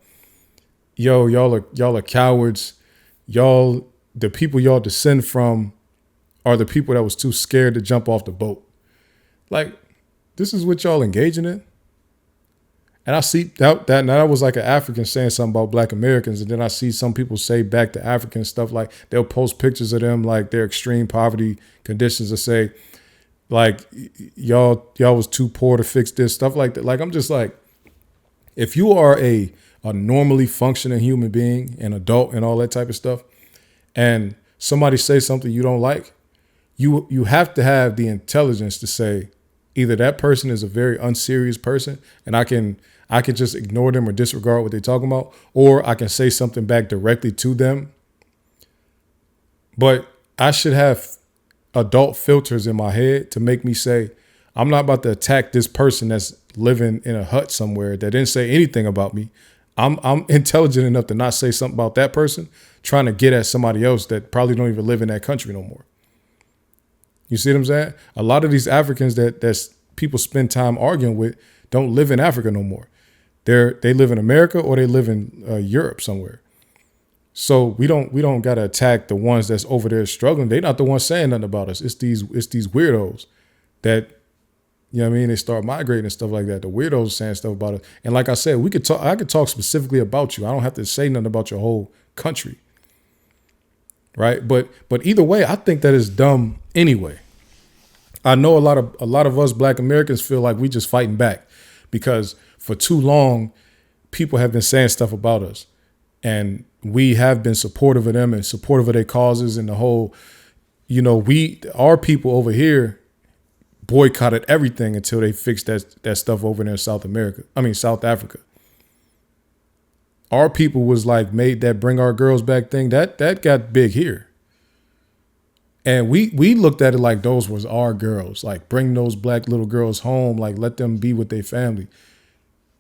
yo, y'all are cowards. Y'all, the people y'all descend from are the people that was too scared to jump off the boat. Like, this is what y'all engaging in? And I see that was like an African saying something about Black Americans. And then I see some people say back to African stuff, like they'll post pictures of them, like their extreme poverty conditions, to say like, y'all was too poor to fix this, stuff like that. Like, I'm just like, if you are a normally functioning human being, an adult and all that type of stuff, and somebody say something you don't like, you have to have the intelligence to say, either that person is a very unserious person and I can just ignore them or disregard what they're talking about, or I can say something back directly to them. But I should have adult filters in my head to make me say, I'm not about to attack this person that's living in a hut somewhere that didn't say anything about me. I'm intelligent enough to not say something about that person trying to get at somebody else that probably don't even live in that country no more. You see what I'm saying? A lot of these Africans that people spend time arguing with don't live in Africa no more. They live in America or they live in Europe somewhere. So we don't gotta attack the ones that's over there struggling. They're not the ones saying nothing about us. It's these weirdos that, you know what I mean, they start migrating and stuff like that. The weirdos saying stuff about us. And like I said, I could talk specifically about you. I don't have to say nothing about your whole country. Right? But either way, I think that is dumb anyway. I know a lot of us Black Americans feel like we just fighting back because for too long people have been saying stuff about us. And we have been supportive of them and supportive of their causes and the whole, our people over here boycotted everything until they fixed that stuff over there in South Africa. Our people was like made that bring our girls back thing. That got big here. And we looked at it like those was our girls, like bring those Black little girls home, like let them be with their family.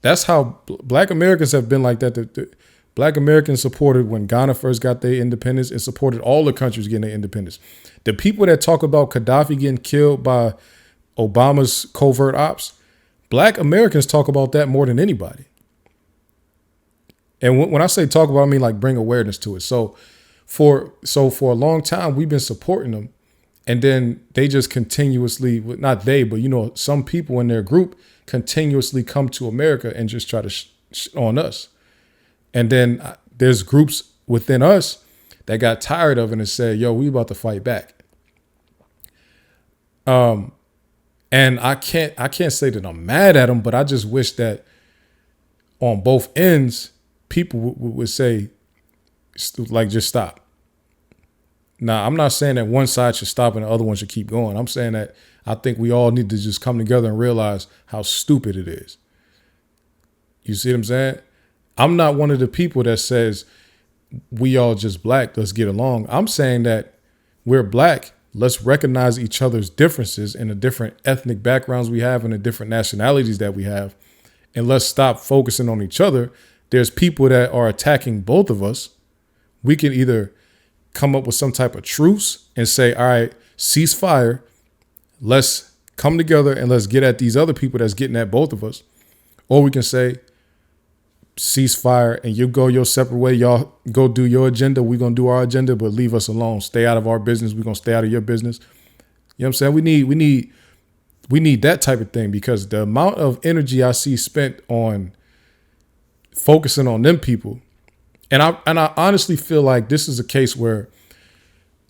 That's how Black Americans have been like that. The Black Americans supported when Ghana first got their independence and supported all the countries getting their independence. The people that talk about Gaddafi getting killed by Obama's covert ops, Black Americans talk about that more than anybody. And when I say talk about, I mean like bring awareness to it. So for a long time, we've been supporting them. And then they just continuously, not they, but, some people in their group continuously come to America and just try to shit on us. And then there's groups within us that got tired of it and said, yo, we about to fight back. And I can't say that I'm mad at them, but I just wish that on both ends, people would say, like, just stop. Now, I'm not saying that one side should stop and the other one should keep going. I'm saying that I think we all need to just come together and realize how stupid it is. You see what I'm saying? I'm not one of the people that says we all just Black, let's get along. I'm saying that we're Black. Let's recognize each other's differences and the different ethnic backgrounds we have and the different nationalities that we have. And let's stop focusing on each other. There's people that are attacking both of us. We can either come up with some type of truce and say, all right, cease fire. Let's come together and let's get at these other people that's getting at both of us. Or we can say, cease fire and you go your separate way. Y'all go do your agenda. We're going to do our agenda, but leave us alone. Stay out of our business. We're going to stay out of your business. You know what I'm saying? We need that type of thing because the amount of energy I see spent on focusing on them people. And I honestly feel like this is a case where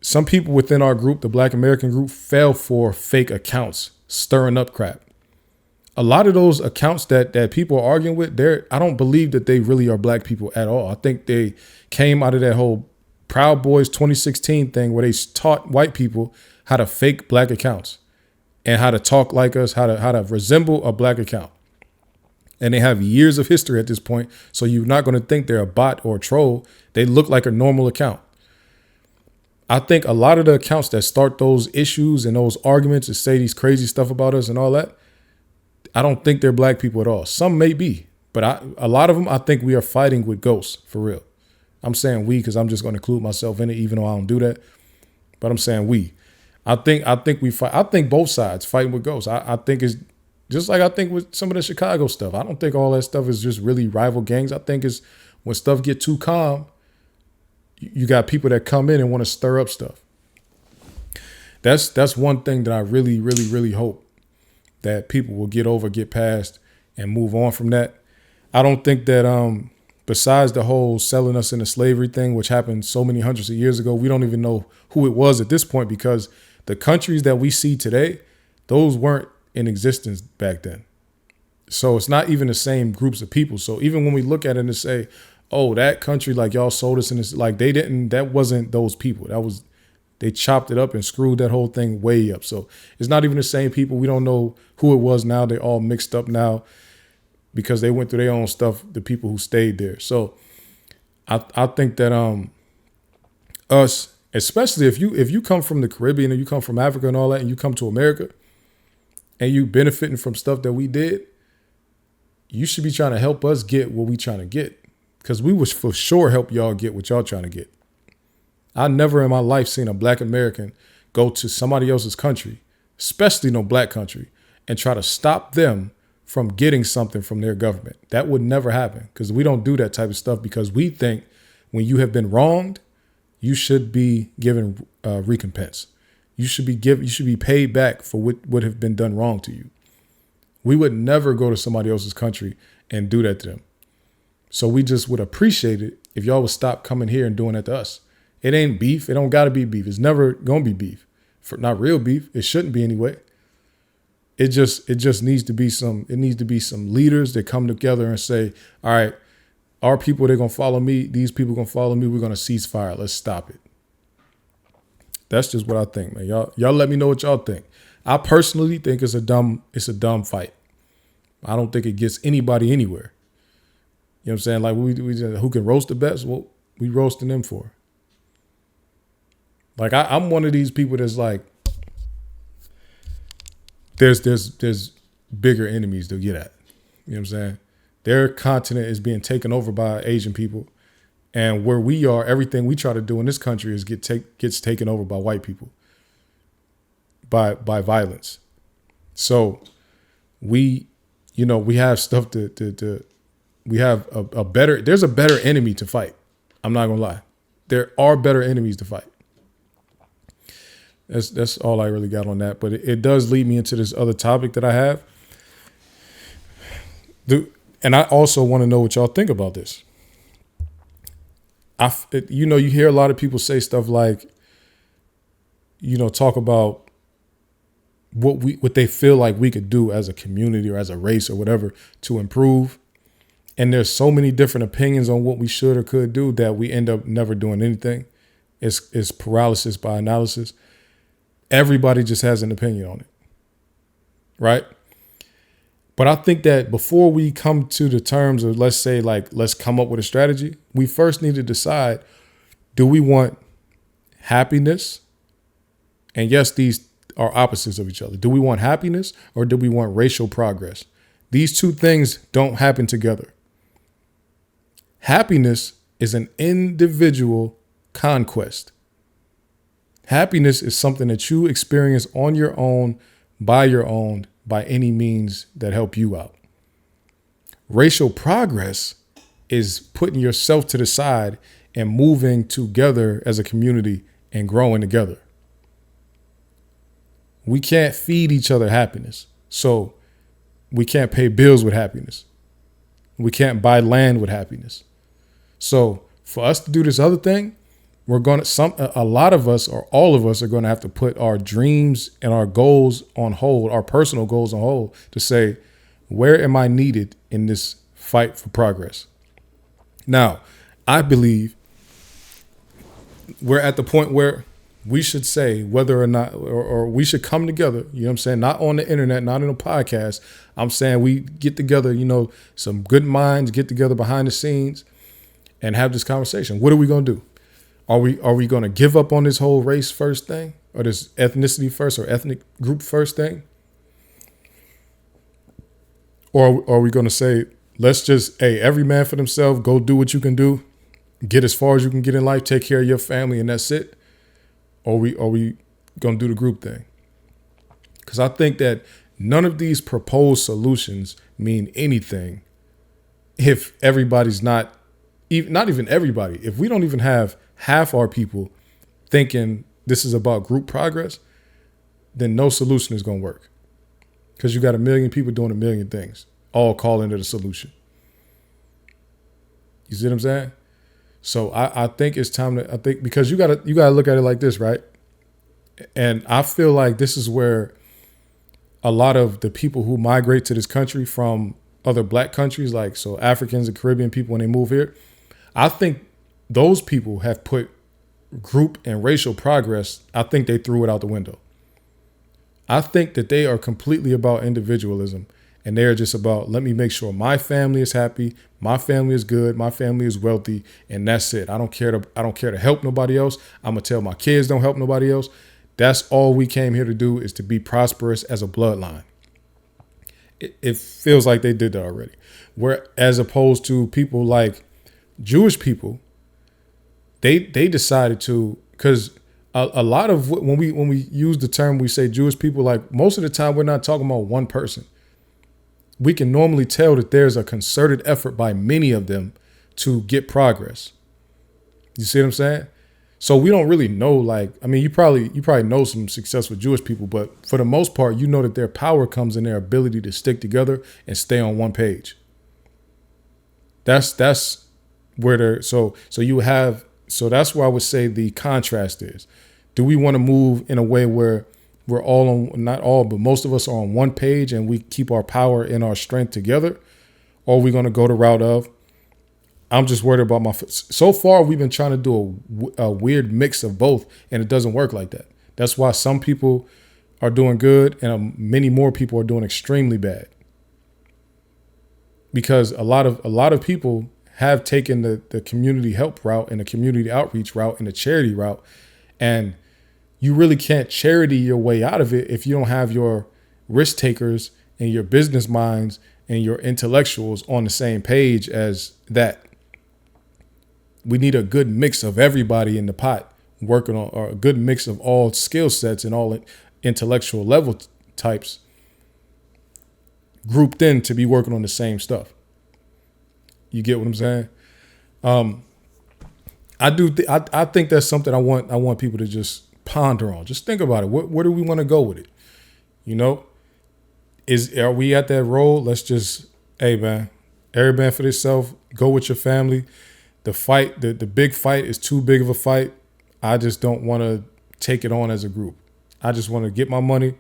some people within our group, the Black American group, fell for fake accounts, stirring up crap. A lot of those accounts that people are arguing with, I don't believe that they really are Black people at all. I think they came out of that whole Proud Boys 2016 thing where they taught white people how to fake Black accounts and how to talk like us, how to resemble a Black account. And they have years of history at this point. So you're not going to think they're a bot or a troll. They look like a normal account. I think a lot of the accounts that start those issues and those arguments and say these crazy stuff about us and all that, I don't think they're Black people at all. Some may be, but a lot of them, I think we are fighting with ghosts for real. I'm saying we because I'm just going to include myself in it, even though I don't do that. But I'm saying we. I think we fight. I think both sides fighting with ghosts. I think it's just like I think with some of the Chicago stuff. I don't think all that stuff is just really rival gangs. I think it's when stuff get too calm, you got people that come in and want to stir up stuff. That's one thing that I really, really, really hope that people will get past and move on from that. I don't think that besides the whole selling us into slavery thing, which happened so many hundreds of years ago, we don't even know who it was at this point because the countries that we see today, those weren't in existence back then. So it's not even the same groups of people. So even when we look at it and say, oh, that country, like y'all sold us in this, like that wasn't those people. They chopped it up and screwed that whole thing way up. So it's not even the same people. We don't know who it was now. They're all mixed up now because they went through their own stuff, the people who stayed there. So I think that us, especially if you come from the Caribbean or you come from Africa and all that, and you come to America and you benefiting from stuff that we did, you should be trying to help us get what we trying to get. Because we would for sure help y'all get what y'all trying to get. I never in my life seen a Black American go to somebody else's country, especially no Black country, and try to stop them from getting something from their government. That would never happen because we don't do that type of stuff because we think when you have been wronged, you should be given recompense. You should be paid back for what would have been done wrong to you. We would never go to somebody else's country and do that to them. So we just would appreciate it if y'all would stop coming here and doing that to us. It ain't beef. It don't got to be beef. It's never going to be beef. For not real beef. It shouldn't be anyway. It just needs to be some leaders that come together and say, all right, our people, they're going to follow me. These people going to follow me. We're going to cease fire. Let's stop it. That's just what I think, man. Y'all let me know what y'all think. I personally think it's a dumb fight. I don't think it gets anybody anywhere. You know what I'm saying? Like we who can roast the best? Well, we roasting them for. Like I'm one of these people that's like, there's bigger enemies to get at. You know what I'm saying? Their continent is being taken over by Asian people. And where we are, everything we try to do in this country is gets taken over by white people, by violence. So we have stuff we have there's a better enemy to fight. I'm not gonna lie. There are better enemies to fight. That's all I really got on that. But it does lead me into this other topic that I have. And I also want to know what y'all think about this. You hear a lot of people say stuff like, talk about what they feel like we could do as a community or as a race or whatever to improve. And there's so many different opinions on what we should or could do that we end up never doing anything. It's paralysis by analysis. Everybody just has an opinion on it. Right? But I think that before we come to the terms of, let's say, like, let's come up with a strategy, we first need to decide, do we want happiness? And yes, these are opposites of each other. Do we want happiness or do we want racial progress? These two things don't happen together. Happiness is an individual conquest. Happiness is something that you experience on your own, by any means that help you out. Racial progress is putting yourself to the side and moving together as a community and growing together. We can't feed each other happiness. So we can't pay bills with happiness. We can't buy land with happiness. So for us to do this other thing, a lot of us or all of us are going to have to put our dreams and our goals on hold, our personal goals on hold, to say, where am I needed in this fight for progress? Now, I believe we're at the point where we should say whether or not, or we should come together, you know what I'm saying? Not on the internet, not in a podcast. I'm saying we get together, some good minds get together behind the scenes and have this conversation. What are we going to do? Are we going to give up on this whole race first thing, or this ethnicity first or ethnic group first thing? Or are we going to say, let's just, every man for themselves, go do what you can do, get as far as you can get in life, take care of your family, and that's it? Or are we going to do the group thing? Because I think that none of these proposed solutions mean anything if everybody's not even everybody, if we don't even have half our people thinking this is about group progress, then no solution is going to work. Because you got a million people doing a million things, all calling it a solution. You see what I'm saying? So I think it's time because you gotta look at it like this, right? And I feel like this is where a lot of the people who migrate to this country from other black countries, like so Africans and Caribbean people, when they move here, I think those people have put group and racial progress, I think they threw it out the window. I think that they are completely about individualism, and they're just about, let me make sure my family is happy, my family is good, my family is wealthy, and that's it. I don't care to help nobody else. I'm gonna tell my kids don't help nobody else. That's all we came here to do, is to be prosperous as a bloodline. It feels like they did that already. Where as opposed to people like Jewish people, they decided to, because a lot of when we use the term, we say Jewish people, like most of the time we're not talking about one person. We can normally tell that there's a concerted effort by many of them to get progress. You see what I'm saying? So we don't really know, like, I mean, you probably know some successful Jewish people, but for the most part, you know that their power comes in their ability to stick together and stay on one page. That's where they're so you have so that's where I would say the contrast is. Do we want to move in a way where we're all on, not all, but most of us are on one page and we keep our power and our strength together? Or are we going to go the route of, I'm just worried about so far we've been trying to do a weird mix of both, and it doesn't work like that. That's why some people are doing good and many more people are doing extremely bad. Because a lot of people have taken the community help route and the community outreach route and the charity route, and you really can't charity your way out of it if you don't have your risk takers and your business minds and your intellectuals on the same page as that. We need a good mix of everybody in the pot working on, or a good mix of all skill sets and all intellectual level types grouped in to be working on the same stuff. You get what I'm saying? I think that's something I want people to just ponder on. Just think about it. Where do we want to go with it? You know, are we at that role? Let's just, hey man, every man for themselves. Go with your family. The fight, the big fight is too big of a fight. I just don't want to take it on as a group. I just want to get my money,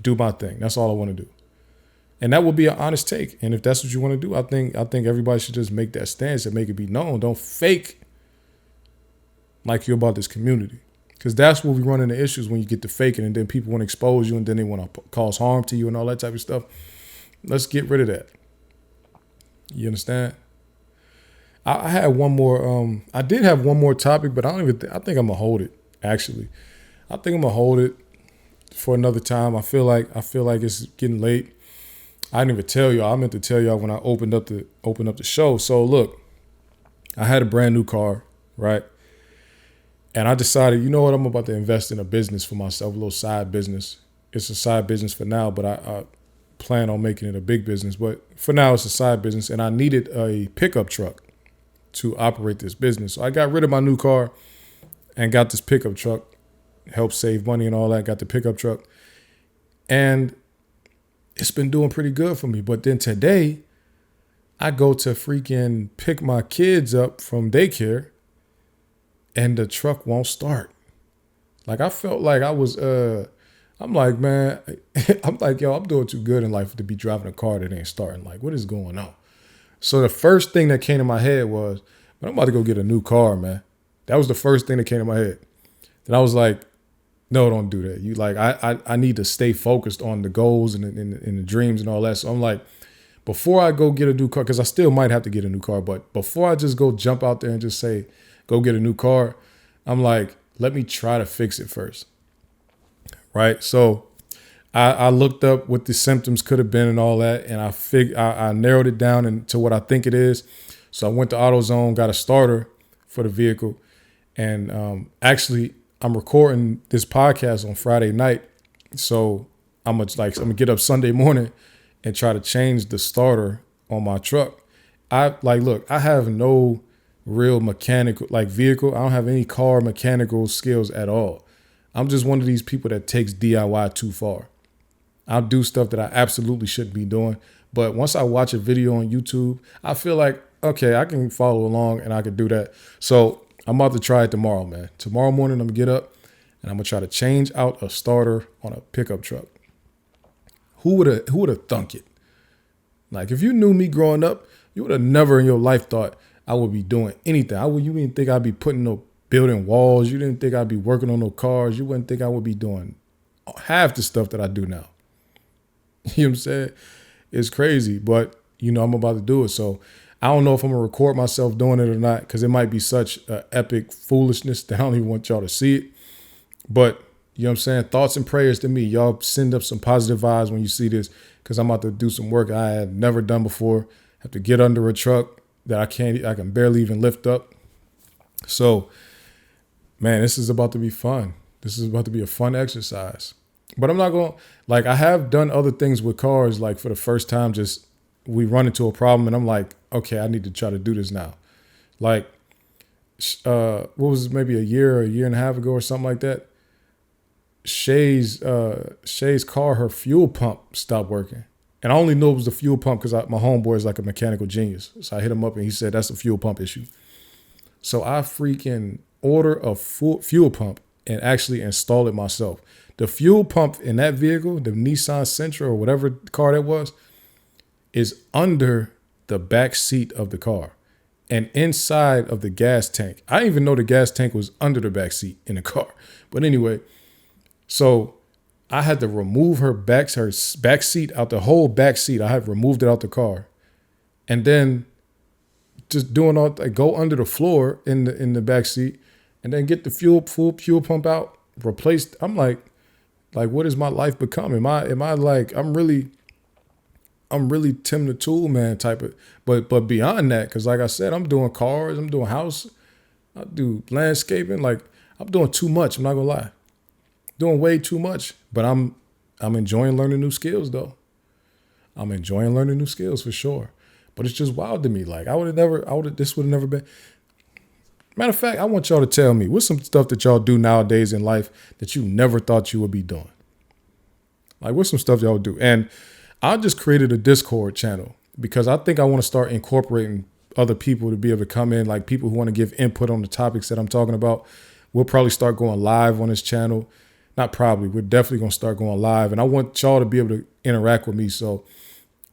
do my thing. That's all I want to do. And that would be an honest take. And if that's what you want to do, I think everybody should just make that stance and make it be known. Don't fake like you're about this community. Because that's where we run into issues, when you get to faking and then people want to expose you and then they want to cause harm to you and all that type of stuff. Let's get rid of that. You understand? I had one more. I did have one more topic, but I think I'm gonna hold it. Actually, I think I'm gonna hold it for another time. I feel like it's getting late. I didn't even tell y'all. I meant to tell y'all when I opened up the show. So look, I had a brand new car, right? And I decided, you know what, I'm about to invest in a business for myself, a little side business. It's a side business for now, but I plan on making it a big business. But for now, it's a side business, and I needed a pickup truck to operate this business. So I got rid of my new car and got this pickup truck, helped save money and all that, got the pickup truck. And it's been doing pretty good for me. But then today, I go to freaking pick my kids up from daycare and the truck won't start. Like, I felt like I was, I'm like, man, I'm like, yo, I'm doing too good in life to be driving a car that ain't starting. Like, what is going on? So the first thing that came to my head was, man, I'm about to go get a new car, man. That was the first thing that came to my head. Then I was like, no, don't do that. You like, I need to stay focused on the goals and the dreams and all that. So I'm like, before I go get a new car, because I still might have to get a new car, but before I just go jump out there and just say, go get a new car, I'm like, let me try to fix it first. Right? So I looked up what the symptoms could have been and all that, and I narrowed it down into what I think it is. So I went to AutoZone, got a starter for the vehicle, and actually I'm recording this podcast on Friday night, so I'm gonna get up Sunday morning and try to change the starter on my truck. I have no real mechanical vehicle. I don't have any car mechanical skills at all. I'm just one of these people that takes DIY too far. I'll do stuff that I absolutely shouldn't be doing. But once I watch a video on YouTube, I feel like, okay, I can follow along and I can do that. So I'm about to try it tomorrow, man. Tomorrow morning, I'm going to get up and I'm going to try to change out a starter on a pickup truck. Who would have thunk it? Like, if you knew me growing up, you would have never in your life thought I would be doing anything. You didn't think I'd be building walls. You didn't think I'd be working on no cars. You wouldn't think I would be doing half the stuff that I do now. You know what I'm saying? It's crazy, but I'm about to do it. So I don't know if I'm gonna record myself doing it or not, because it might be such epic foolishness that I don't even want y'all to see it. But you know what I'm saying? Thoughts and prayers to me. Y'all send up some positive vibes when you see this, because I'm about to do some work I had never done before. Have to get under a truck that I can barely even lift up. So, man, this is about to be fun. This is about to be a fun exercise. But I'm not going to, I have done other things with cars, for the first time, just we run into a problem and I'm like, okay, I need to try to do this now. what was it, maybe a year and a half ago or something like that. Shay's car, her fuel pump stopped working. And I only knew it was the fuel pump because my homeboy is like a mechanical genius. So I hit him up and he said, that's a fuel pump issue. So I freaking order a fuel pump and actually install it myself. The fuel pump in that vehicle, the Nissan Sentra or whatever car that was, is under the back seat of the car and inside of the gas tank. I didn't even know the gas tank was under the back seat in the car. But anyway, so I had to remove her back seat out, the whole back seat. I had removed it out the car. And then just doing all, like, go under the floor in the back seat and then get the fuel pump out, replaced. I'm like, what is my life become? Am I like, I'm really Tim the Tool Man type of, but beyond that, because like I said, I'm doing cars, I'm doing house, I do landscaping, like I'm doing too much. I'm not gonna lie, doing way too much. But I'm enjoying learning new skills though. I'm enjoying learning new skills for sure. But it's just wild to me. Like this would have never been. Matter of fact, I want y'all to tell me what's some stuff that y'all do nowadays in life that you never thought you would be doing. Like what's some stuff y'all do? And I just created a Discord channel because I think I want to start incorporating other people to be able to come in, like people who want to give input on the topics that I'm talking about. We'll probably start going live on this channel. Not probably, we're definitely going to start going live. And I want y'all to be able to interact with me. So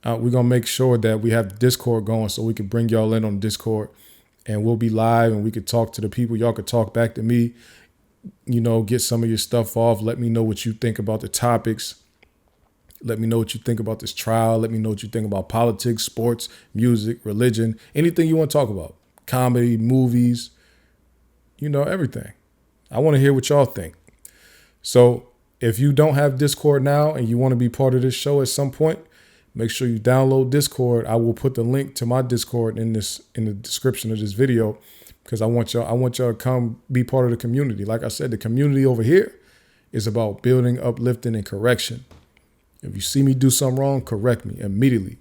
we're going to make sure that we have Discord going so we can bring y'all in on Discord and we'll be live and we could talk to the people. Y'all could talk back to me, you know, get some of your stuff off. Let me know what you think about the topics. Let me know what you think about this trial. Let me know what you think about politics, sports, music, religion, anything you want to talk about. Comedy, movies, you know, everything. I want to hear what y'all think. So if you don't have Discord now and you want to be part of this show at some point, make sure you download Discord. I will put the link to my Discord in the description of this video because I want y'all to come be part of the community. Like I said, the community over here is about building, uplifting, and correction. If you see me do something wrong, correct me immediately.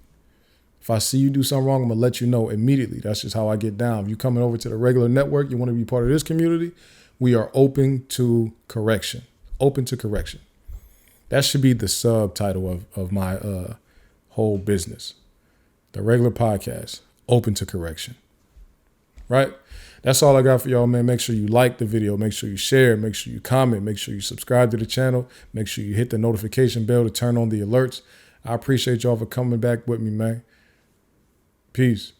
If I see you do something wrong, I'm going to let you know immediately. That's just how I get down. If you're coming over to the regular network, you want to be part of this community, we are open to correction. Open to correction. That should be the subtitle of my whole business. The regular podcast, open to correction. Right? That's all I got for y'all, man. Make sure you like the video. Make sure you share. Make sure you comment. Make sure you subscribe to the channel. Make sure you hit the notification bell to turn on the alerts. I appreciate y'all for coming back with me, man. Peace.